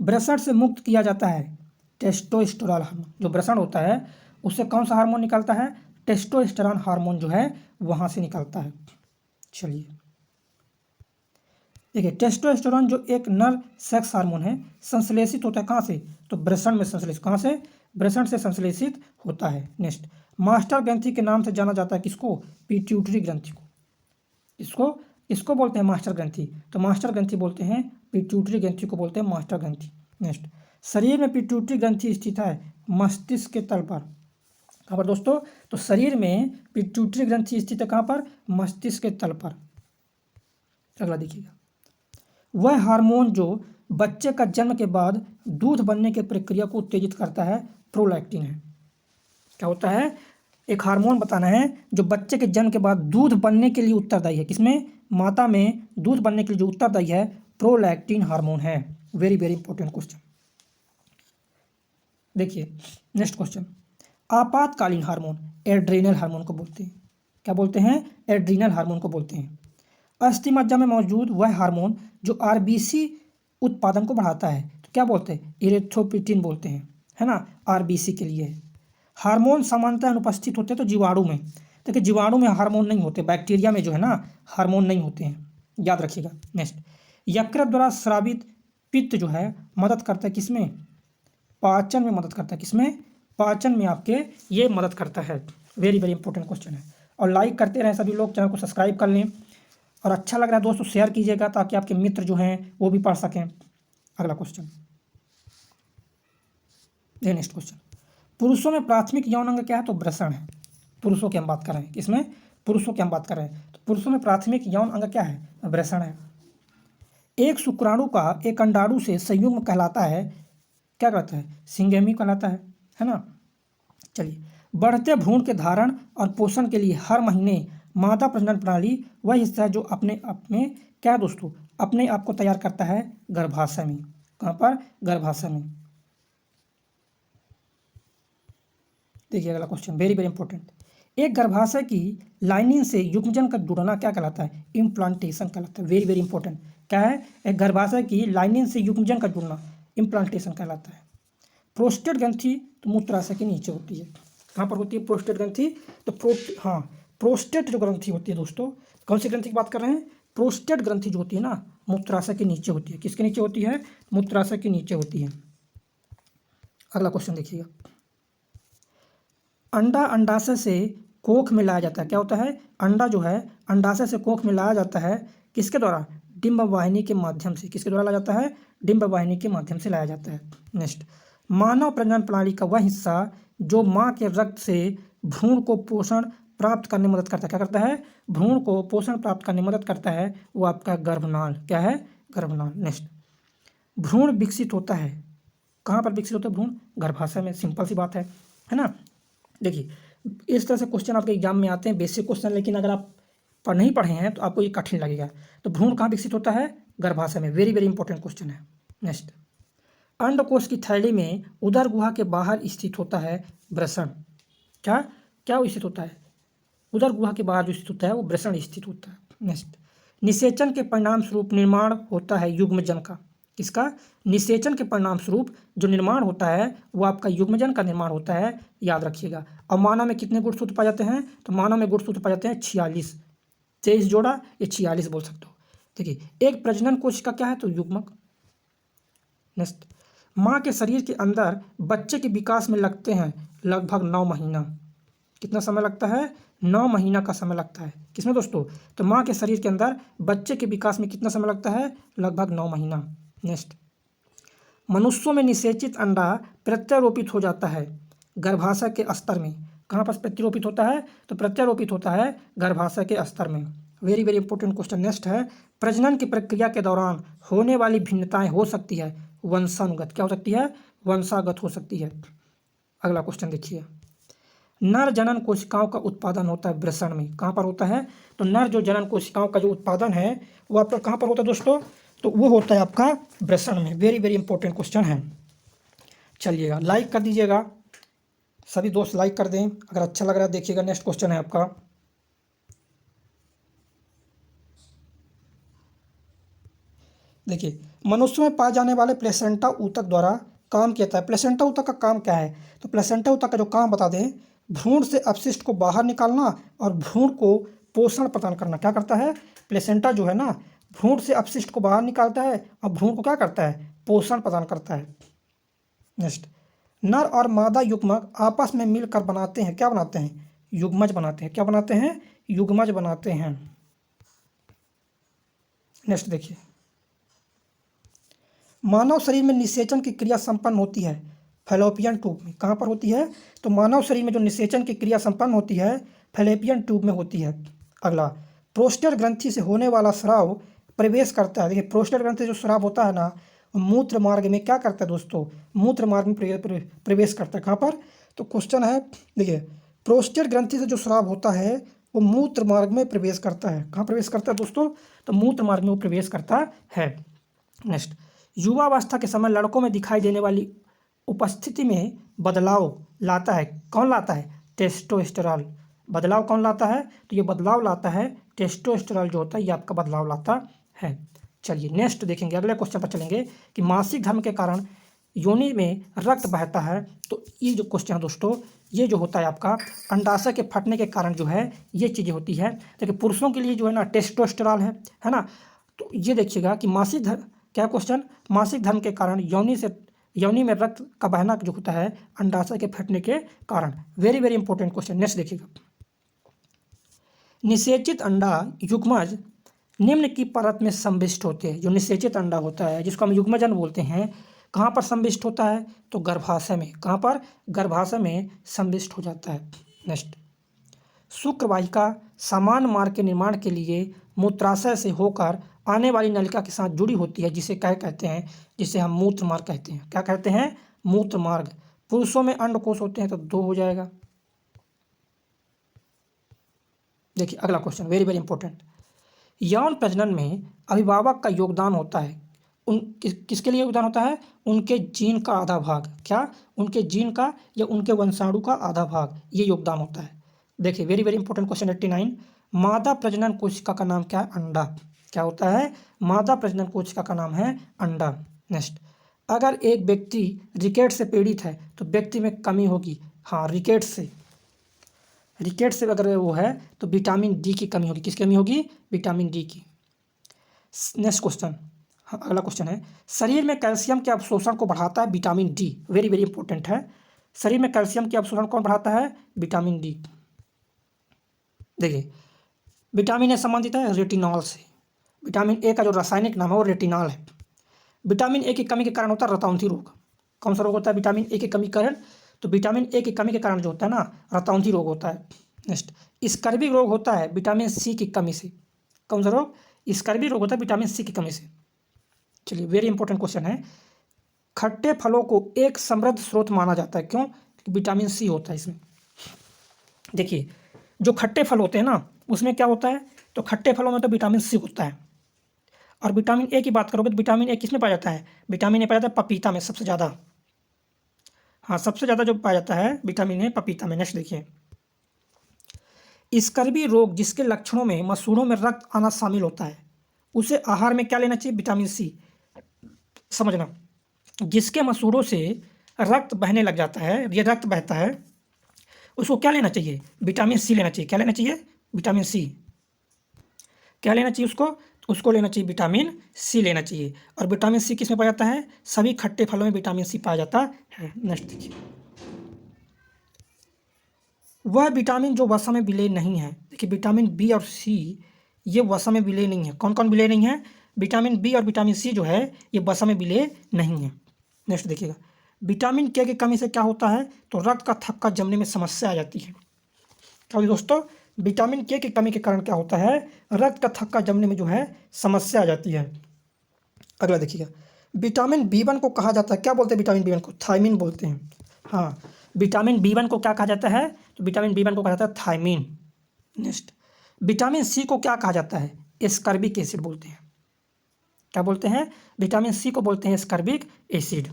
वृषण से मुक्त किया जाता है टेस्टोस्टेरोन हार्मोन। जो वृषण होता है उससे कौन सा हार्मोन निकलता है? टेस्टोस्टेरोन हार्मोन जो है वहां से निकलता है। चलिए देखिए, टेस्टोस्टेरोन जो एक नर सेक्स हार्मोन है संश्लेषित होता है कहाँ से? तो वृषण में संश्लेषित। कहाँ से? वृषण से संश्लेषित होता है। नेक्स्ट, मास्टर ग्रंथि के नाम से जाना जाता है किसको? पिट्यूटरी ग्रंथि को। इसको बोलते हैं मास्टर ग्रंथि। तो मास्टर ग्रंथि बोलते हैं, पिट्यूटरी ग्रंथि को बोलते हैं मास्टर ग्रंथि। नेक्स्ट, शरीर में पिट्यूटरी ग्रंथि स्थित है मस्तिष्क के तल पर। कहाँ पर दोस्तों? तो शरीर में पिट्यूटरी ग्रंथि स्थित है कहाँ पर? मस्तिष्क के तल पर। अगला देखिएगा, वह हार्मोन जो बच्चे का जन्म के बाद दूध बनने की प्रक्रिया को उत्तेजित करता है प्रोलैक्टिन है। क्या होता है? एक हार्मोन बताना है जो बच्चे के जन्म के बाद दूध बनने के लिए उत्तरदायी है। किसमें? माता में दूध बनने के लिए जो उत्तरदायी है प्रोलैक्टिन हार्मोन है। Very very important question. देखिए नेक्स्ट क्वेश्चन, आपातकालीन हार्मोन एड्रीनल हार्मोन को बोलते हैं। क्या बोलते हैं? एड्रीनल हार्मोन को बोलते हैं। अस्थि मज्जा में मौजूद वह हार्मोन जो आरबीसी उत्पादन को बढ़ाता है तो क्या बोलते हैं? इरेथ्रोपिटिन बोलते हैं, है ना, आरबीसी के लिए। हार्मोन सामान्यतः अनुपस्थित होते हैं तो जीवाणु में। देखिए, जीवाणु में हार्मोन नहीं होते, बैक्टीरिया में जो है ना हार्मोन नहीं होते हैं, याद रखिएगा। नेक्स्ट, यकृत द्वारा स्रावित पित्त जो है मदद करता है किसमें? पाचन में मदद करता है। किसमें? पाचन में आपके ये मदद करता है। वेरी वेरी इंपॉर्टेंट क्वेश्चन है। और लाइक करते रहें सभी लोग, चैनल को सब्सक्राइब कर लें और अच्छा लग रहा है दोस्तों शेयर कीजिएगा ताकि आपके मित्र जो हैं वो भी पढ़ सकें। अगला क्वेश्चन, ये नेक्स्ट क्वेश्चन, पुरुषों में प्राथमिक यौन अंग क्या है? तो वृषण है। पुरुषों की हम बात कर रहे हैं, किसमें? पुरुषों की हम बात कर रहे हैं। तो पुरुषों में प्राथमिक यौन अंग क्या है? वृषण है। एक शुक्राणु का एक अंडाणु से संयुग्म कहलाता है, क्या कहलाता है? सिंगेमी कहलाता है ना। चलिए, बढ़ते भ्रूण के धारण और पोषण के लिए हर महीने मादा प्रजनन प्रणाली वह हिस्सा है जो अपने आप में क्या है दोस्तों? अपने आप को तैयार करता है गर्भाशय में। कहाँ पर? गर्भाशय में। देखिए अगला क्वेश्चन, वेरी वेरी इंपॉर्टेंट, एक गर्भाशय की लाइनिंग से युग्मजन का जुड़ना क्या कहलाता है? इम्प्लांटेशन कहलाता है। वेरी वेरी इंपॉर्टेंट, क्या है? एक गर्भाशय की लाइनिंग से युग्मजन का जुड़ना इम्प्लांटेशन कहलाता है। प्रोस्टेट ग्रंथि तो मूत्राशय के नीचे होती है। कहाँ पर होती है प्रोस्टेट ग्रंथि? तो प्रोस्टेट जो ग्रंथि होती है दोस्तों, कौन सी ग्रंथि की बात कर रहे हैं? प्रोस्टेट ग्रंथि जो होती है ना मूत्राशय के नीचे होती है। किसके नीचे होती है? मूत्राशय के नीचे होती है। अगला क्वेश्चन देखिएगा, अंडा अंडाशय से कोख में लाया जाता है। क्या होता है? अंडा जो है अंडाशय से कोख में लाया जाता है किसके द्वारा? डिंब वाहिनी के माध्यम से। किसके द्वारा लाया जाता है? डिंब वाहिनी के माध्यम से लाया जाता है। नेक्स्ट, मानव प्रजनन प्रणाली का वह हिस्सा जो माँ के रक्त से भ्रूण को पोषण प्राप्त करने में मदद करता है। क्या करता है? भ्रूण को पोषण प्राप्त करने में मदद करता है, वो आपका गर्भनाल। क्या है? गर्भनाल। नेक्स्ट, भ्रूण विकसित होता है, कहाँ पर विकसित होता है भ्रूण? गर्भाशय में। सिंपल सी बात है ना। देखिए, इस तरह से क्वेश्चन आपके एग्जाम में आते हैं, बेसिक क्वेश्चन, लेकिन अगर आप नहीं पढ़े हैं तो आपको ये कठिन लगेगा। तो भ्रूण कहाँ विकसित होता है? गर्भाशय में। वेरी वेरी इंपॉर्टेंट क्वेश्चन है। नेक्स्ट, अंडकोश की थैली में उदर गुहा के बाहर स्थित होता है वृषण। क्या क्या स्थित होता है? उदर गुहा के बाहर जो स्थित होता है वो वृषण स्थित होता है। नेक्स्ट, निषेचन के परिणाम स्वरूप निर्माण होता है युग्मजन का। किसका? निषेचन के परिणाम स्वरूप जो निर्माण होता है वो आपका युग्मजन का निर्माण होता है, याद रखिएगा। और मानव में कितने गुणसूत्र पाए जाते हैं? तो मानव में गुणसूत्र पाए जाते हैं 46। 23 जोड़ा, ये 46 बोल सकते हो। देखिए, एक प्रजनन कोशिका क्या है? तो युग्मक। नेक्स्ट, माँ के शरीर के अंदर बच्चे के विकास में लगते हैं लगभग 9 महीना। कितना समय लगता है? 9 महीना का समय लगता है। किसमें दोस्तों? तो माँ के शरीर के अंदर बच्चे के विकास में कितना समय लगता है? लगभग 9 महीना। नेक्स्ट, मनुष्यों में निषेचित अंडा प्रत्यारोपित हो जाता है गर्भाशय के स्तर में। कहाँ पर प्रत्यारोपित होता है? तो प्रत्यारोपित होता है गर्भाशय के स्तर में। Very very important question. Next है, प्रजनन की प्रक्रिया के दौरान होने वाली भिन्नताएं हो सकती है वंशानुगत। क्या हो सकती है? वंशागत हो सकती है। अगला क्वेश्चन देखिए, नर जनन कोशिकाओं का उत्पादन होता है वृषण में। कहाँ पर होता है? तो नर जो जनन कोशिकाओं का जो उत्पादन है वो आपका कहाँ पर होता है दोस्तों? तो वो होता है आपका वृषण में। वेरी वेरी इंपॉर्टेंट क्वेश्चन है। चलिएगा, लाइक कर दीजिएगा, सभी दोस्त लाइक कर दें अगर अच्छा लग रहा है। देखिएगा, नेक्स्ट क्वेश्चन है आपका, देखिए, मनुष्य में पाए जाने वाले प्लेसेंटा ऊतक द्वारा काम किया जाता है। प्लेसेंटा ऊतक का काम क्या है? तो प्लेसेंटा ऊतक का जो काम बता दें, भ्रूण से अपशिष्ट को बाहर निकालना और भ्रूण को पोषण प्रदान करना। क्या करता है? प्लेसेंटा जो है ना, भ्रूण से अपशिष्ट को बाहर निकालता है और भ्रूण को क्या करता है? पोषण प्रदान करता है। नेक्स्ट, नर और मादा युग्मक आपस में मिलकर बनाते हैं, क्या बनाते हैं? युग्मज बनाते हैं। क्या बनाते हैं? युग्मज बनाते हैं। नेक्स्ट देखिए, मानव शरीर में निषेचन की क्रिया संपन्न होती है फैलोपियन ट्यूब में। कहाँ पर होती है? तो मानव शरीर में जो निषेचन की क्रिया संपन्न होती है फैलोपियन ट्यूब में होती है। अगला, प्रोस्टेट ग्रंथि से होने वाला स्राव प्रवेश करता है। देखिए, प्रोस्टेट ग्रंथि से जो स्राव होता है ना, मूत्र मार्ग में क्या करता है दोस्तों? मूत्र मार्ग में प्रवेश करता है। कहाँ पर? तो क्वेश्चन है, देखिए, प्रोस्टेट ग्रंथि से जो स्राव होता है वो मूत्र मार्ग में प्रवेश करता है। कहाँ प्रवेश करता है दोस्तों? तो मूत्र मार्ग में वो प्रवेश करता है। नेक्स्ट, युवावस्था के समय लड़कों में दिखाई देने वाली उपस्थिति में बदलाव लाता है। कौन लाता है? टेस्टोस्टेरॉन। बदलाव कौन लाता है? तो ये बदलाव लाता है टेस्टोस्टेरॉन जो होता है, ये आपका बदलाव लाता है। चलिए, नेक्स्ट देखेंगे, अगले क्वेश्चन पर चलेंगे कि मासिक धर्म के कारण योनि में रक्त बहता है। तो ये जो क्वेश्चन है दोस्तों, ये जो होता है आपका अंडाशय के फटने के कारण जो है ये चीज़ें होती है। देखिए, पुरुषों के लिए जो है ना टेस्टोस्टेरॉन है ना। तो ये देखिएगा कि मासिक धर्म, क्या क्वेश्चन? मासिक धर्म के कारण योनि में रक्त का बहना जो होता है अंडाशय के फटने के कारण। Very very important question. Next देखिएगा, निषेचित अंडा युग्मज निम्न की परत में संविष्ट होते हैं। जो निषेचित अंडा होता है जिसको हम युग्मजन बोलते हैं, कहाँ पर संविष्ट होता है? तो गर्भाशय में। कहाँ पर? गर्भाशय में संविष्ट हो जाता है। नेक्स्ट, शुक्रवाहिका समान मार्ग के निर्माण के लिए मूत्राशय से होकर आने वाली नलिका के साथ जुड़ी होती है, जिसे क्या कहते हैं? जिसे हम मूत्र मार्ग कहते हैं। क्या कहते हैं? मूत्र मार्ग। पुरुषों में अंडकोश होते हैं तो 2 हो जाएगा। देखिए, अगला क्वेश्चन वेरी वेरी इंपॉर्टेंट, यौन प्रजनन में अभिभावक का योगदान होता है। किसके लिए योगदान होता है? उनके जीन का आधा भाग। क्या? उनके जीन का या उनके वंशाणु का आधा भाग, ये योगदान होता है। देखिए, वेरी वेरी इंपॉर्टेंट क्वेश्चन 89, मादा प्रजनन कोशिका का नाम क्या है? अंडा। क्या होता है? मादा प्रजनन कोशिका का नाम है अंडा। नेक्स्ट, अगर एक व्यक्ति रिकेट से पीड़ित है तो व्यक्ति में कमी होगी। हाँ, रिकेट से अगर वो है तो विटामिन डी की कमी होगी। किसकी कमी होगी? विटामिन डी की। नेक्स्ट क्वेश्चन, हाँ अगला क्वेश्चन है, शरीर में कैल्शियम के अवशोषण को बढ़ाता है vitamin D. Very very important है। शरीर में कैल्शियम के अवशोषण कौन बढ़ाता है? Vitamin D. देखिए, विटामिन ए संबंधित है रेटिनॉल से। विटामिन ए का जो रासायनिक नाम है वो रेटिनॉल है। विटामिन ए की कमी के कारण होता है रतौंधी रोग। कौन सा रोग होता है विटामिन ए की कमी के कारण? तो विटामिन ए की कमी के कारण जो होता है ना रतौंधी रोग होता है। नेक्स्ट, स्कर्वी रोग होता है विटामिन सी की कमी से। कौन सा रोग? स्कर्वी रोग होता है विटामिन सी की कमी से। चलिए, वेरी इंपॉर्टेंट क्वेश्चन है। खट्टे फलों को एक समृद्ध स्रोत माना जाता है, क्यों? क्योंकि विटामिन सी होता है इसमें। देखिए, जो खट्टे फल होते हैं ना, उसमें क्या होता है? तो खट्टे फलों में तो विटामिन सी होता है। और विटामिन ए की बात करोगे तो विटामिन ए किसमें पाया जाता है? विटामिन ए पाया जाता है पपीता में सबसे ज़्यादा। हाँ, सबसे ज़्यादा जो पाया जाता है विटामिन ए पपीता में। नेक्स्ट देखिए, स्कर्वी रोग जिसके लक्षणों में मसूड़ों में रक्त आना शामिल होता है, उसे आहार में क्या लेना चाहिए? Vitamin C. समझना, जिसके मसूड़ों से रक्त बहने लग जाता है, ये रक्त बहता है, उसको क्या लेना चाहिए? विटामिन सी लेना चाहिए। क्या लेना चाहिए? Vitamin C. क्या लेना चाहिए उसको? उसको लेना चाहिए विटामिन सी लेना चाहिए। और विटामिन सी किस में पाया जाता है? सभी खट्टे फलों में विटामिन सी पाया जाता है। नेक्स्ट देखिए, वह विटामिन जो वसा में विलय नहीं है। देखिए, विटामिन बी और सी ये वसा में विलय नहीं है। कौन कौन विलय नहीं है? विटामिन बी और विटामिन सी जो है ये वसा में विलय नहीं है। नेक्स्ट देखिएगा, विटामिन के की कमी से क्या होता है? तो रक्त का थक्का जमने में समस्या आ जाती है। क्या दोस्तों? विटामिन के की कमी के कारण क्या होता है? रक्त का थक्का जमने में जो है समस्या आ जाती है। अगला देखिएगा, विटामिन बी1 को कहा जाता है, क्या बोलते हैं विटामिन बी1 को? थायमिन बोलते हैं। हाँ, विटामिन बी1 को क्या कहा जाता है? तो विटामिन बी1 को कहा जाता है थायमिन। नेक्स्ट, विटामिन सी को क्या कहा जाता है? एस्कर्बिक एसिड बोलते हैं। क्या बोलते हैं? विटामिन सी को बोलते हैं एस्कर्बिक एसिड।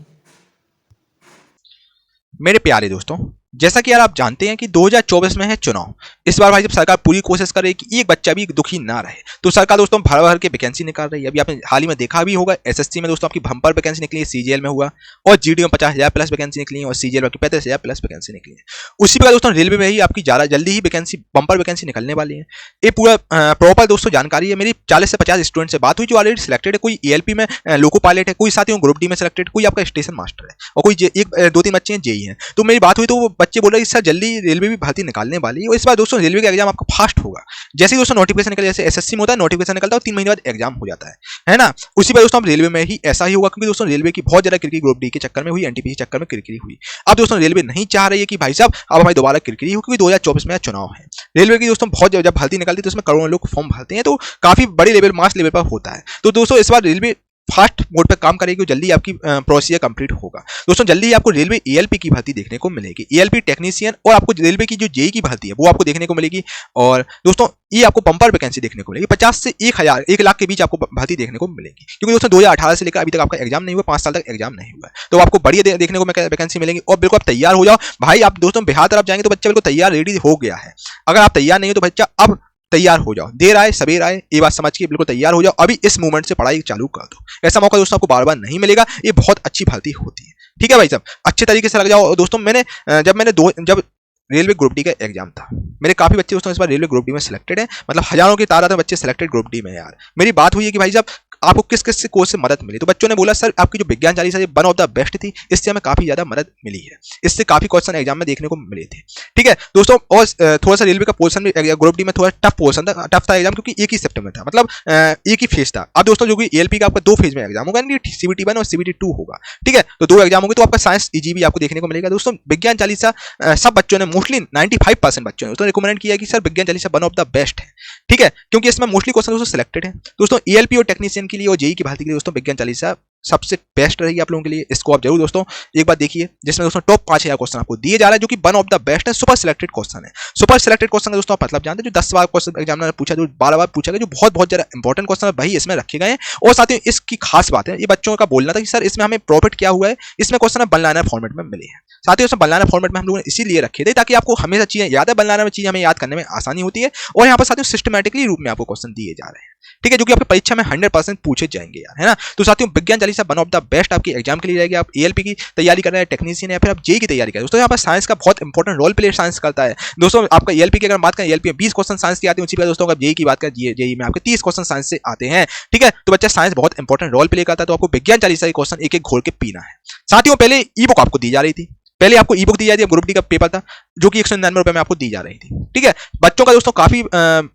मेरे प्यारे दोस्तों, जैसा कि यार आप जानते हैं कि 2024 में है चुनाव। इस बार भाई जब सरकार पूरी कोशिश करे कि एक बच्चा भी दुखी ना रहे, तो सरकार दोस्तों भर भर के वैकेंसी निकाल रही है। अभी आपने हाल ही में देखा भी होगा, एसएससी में दोस्तों आपकी बम्पर वैकेंसी निकली है, सीजीएल में हुआ, और जीडी में 50,000 प्लस वैकेंसी निकली है, और सीजीएल में 35,000 प्लस वैकेंसी निकली है। उसी प्रकार दोस्तों रेलवे में ही आपकी ज़्यादा जल्दी ही वैकेंसी बम्पर वैकेंसी निकलने वाली है। ये पूरा प्रॉपर दोस्तों जानकारी है। मेरी 40 से 50 स्टूडेंट से बात हुई जो ऑलरेडी सिलेक्टेड है। कोई ईएलपी में लोको पायलट है, कोई साथियों ग्रुप डी में सिलेक्टेड, कोई आपका स्टेशन मास्टर है, और कोई एक 2-3 बच्चे हैं जेई हैं। तो मेरी बात हुई तो वो बच्चे बोल रहे हैं सर जल्दी रेलवे भी भर्ती निकालने वाली है, और इस बार दोस्तों रेलवे का एग्जाम आपका फास्ट होगा। जैसे ही दोस्तों नोटिफिकेशन निकल, जैसे एसएससी में होता है नोटिफिकेशन निकलता है और 3 महीने बाद एग्जाम हो जाता है ना। उसी बार दोस्तों रेलवे में ही ऐसा ही होगा, क्योंकि दोस्तों रेलवे की बहुत ज्यादा किरकिरी ग्रुप डी के चक्कर में हुई, एनटीपीसी के चक्कर में किरकिरी हुई। अब दोस्तों रेलवे नहीं चाह रही है कि भाई साहब अब हमारी दोबारा किरकिरी हो, क्योंकि 2024 में चुनाव है। रेलवे की दोस्तों बहुत जब भर्ती निकलती है तो उसमें करोड़ों लोग फॉर्म भरते हैं, तो काफी बड़ी लेवल मास लेवल पर होता है। तो दोस्तों इस बार रेलवे फास्ट मोड पे काम करेगी, जल्दी आपकी प्रोसीजर कंप्लीट होगा। दोस्तों जल्दी ही आपको रेलवे ईएलपी की भर्ती देखने को मिलेगी, ईएलपी टेक्नीशियन, और आपको रेलवे की जो जेई की भर्ती है वो आपको देखने को मिलेगी। और दोस्तों ये आपको बम्पर वैकेंसी देखने को मिलेगी, 50 से 1 लाख के बीच आपको भर्ती देखने को मिलेगी, क्योंकि दोस्तों 2018 से लेकर अभी तक आपका एग्जाम नहीं हुआ, 5 साल तक एग्जाम नहीं हुआ है, तो आपको बढ़िया देखने को वैकेंसी मिलेंगी। और बिल्कुल आप तैयार हो जाओ भाई। आप दोस्तों बिहार तरफ जाएंगे तो बच्चा बिल्कुल तैयार रेडी हो गया है। अगर आप तैयार नहीं हो तो बच्चा अब तैयार हो जाओ, देर आए सवेर आए, ये बात समझ के बिल्कुल तैयार हो जाओ। अभी इस मूवमेंट से पढ़ाई चालू कर दो, ऐसा मौका दोस्तों आपको बार बार नहीं मिलेगा। ये बहुत अच्छी भर्ती होती है, ठीक है भाई साहब, अच्छे तरीके से लग जाओ। दोस्तों जब रेलवे ग्रुप डी का एग्जाम था, मेरे काफी बच्चे दोस्तों इस बार रेलवे ग्रुप डी में सिलेक्टेड है, मतलब हजारों की तादाद में बच्चे सिलेक्टेड ग्रुप डी में है। यार मेरी बात हुई है कि भाई साहब आपको किस किस कोर्स से मदद मिली, तो बच्चों ने बोला सर आपकी जो विज्ञान चालीसा है वन ऑफ द बेस्ट थी, इससे हमें काफी ज्यादा मदद मिली है, इससे काफी क्वेश्चन एग्जाम में देखने को मिले थे, ठीक है दोस्तों। और थोड़ा सा रेलवे का पोर्शन भी ग्रुप डी में थोड़ा टफ था एग्जाम, क्योंकि एक ही सेप्टेम्बर था, मतलब एक ही फेज था। अब दोस्तों जो कि ईएलपी का आपका 2 फेज में एग्जाम होगा, सीबीटी 1 और सीबीटी 2 होगा, ठीक है, तो 2 एग्जाम होंगे। तो आपका साइंस ईजी भी आपको देखने को मिलेगा। दोस्तों विज्ञान चालीसा सब बच्चों ने मोस्टली 95% बच्चों ने दोस्तों रिकमेंड किया कि सर विज्ञान Chalisa one of the best है, ठीक है, क्योंकि इसमें मोस्टली क्वेश्चन दोस्तों सिलेक्टेड है। दोस्तों ईएलपी और टेक्नीशियन के लिए और जेई की भर्ती के लिए दोस्तों विज्ञान चालीसा सबसे बेस्ट रहेगी आप लोगों के लिए। इसको आप जरूर दोस्तों एक बार देखिए, जिसमें दोस्तों टॉप 5000 क्वेश्चन आपको दिए जा रहा है, जो कि वन ऑफ द बेस्ट है, सुपर सिलेक्टेड क्वेश्चन है। सुपर सिलेक्टेड क्वेश्चन का दोस्तों आप मतलब जानते हैं, जो 10 बार क्वेश्चन एग्जामिनर ने पूछा, जो 12 बार पूछा गया, जो बहुत ज्यादा इंपॉर्टेंट क्वेश्चन है वही इसमें रखे गए हैं। और साथ ही इसकी खास बात है, ये बच्चों का बोलना था कि सर इसमें हमें प्रॉफिट क्या हुआ है, इसमें क्वेश्चन वन लाइनर फॉर्मेट में मिले हैं। साथ ही उसमें वन लाइनर फॉर्मेट में हम लोगों ने इसीलिए रखे थे ताकि आपको हमेशा चीजें याद है, वन लाइनर में चीजें हमें याद करने में आसानी होती है, और यहाँ पर साथियों सिस्टमैटिकली रूप में आपको क्वेश्चन दिए जा रहे हैं, ठीक है, जो कि आपकी परीक्षा में 100% पूछे जाएंगे यार, है ना। तो साथियों विज्ञान Chalisa one of the best आपकी एग्जाम के लिए रहेगी। आप ईएलपी की तैयारी कर रहे हैं, टेक्नीशियन, या फिर आप जेई की तैयारी कर रहे हैं, दोस्तों यहाँ पर साइंस का बहुत इंपॉर्टेंट रोल प्ले साइंस करता है। दोस्तों आपका ईएलपी की अगर बात करें, ईएलपी में 20 क्वेश्चन साइंस के आते हैं, उसी पर दोस्तों जेई की बात करें, जेई में आपके 30 क्वेश्चन साइंस से आते हैं, ठीक है। तो बच्चा साइंस बहुत इंपॉर्टेंट रोल प्ले करता है, तो आपको विज्ञान चालीसा के क्वेश्चन एक एक घोल के पीना है। साथियों पहले ई बुक आपको दी जा रही थी, पहले आपको ई बुक दी जाती है, ग्रुप डी का पेपर था जो कि 199 में आपको दी जा रही थी। ठीक है, बच्चों का दोस्तों काफी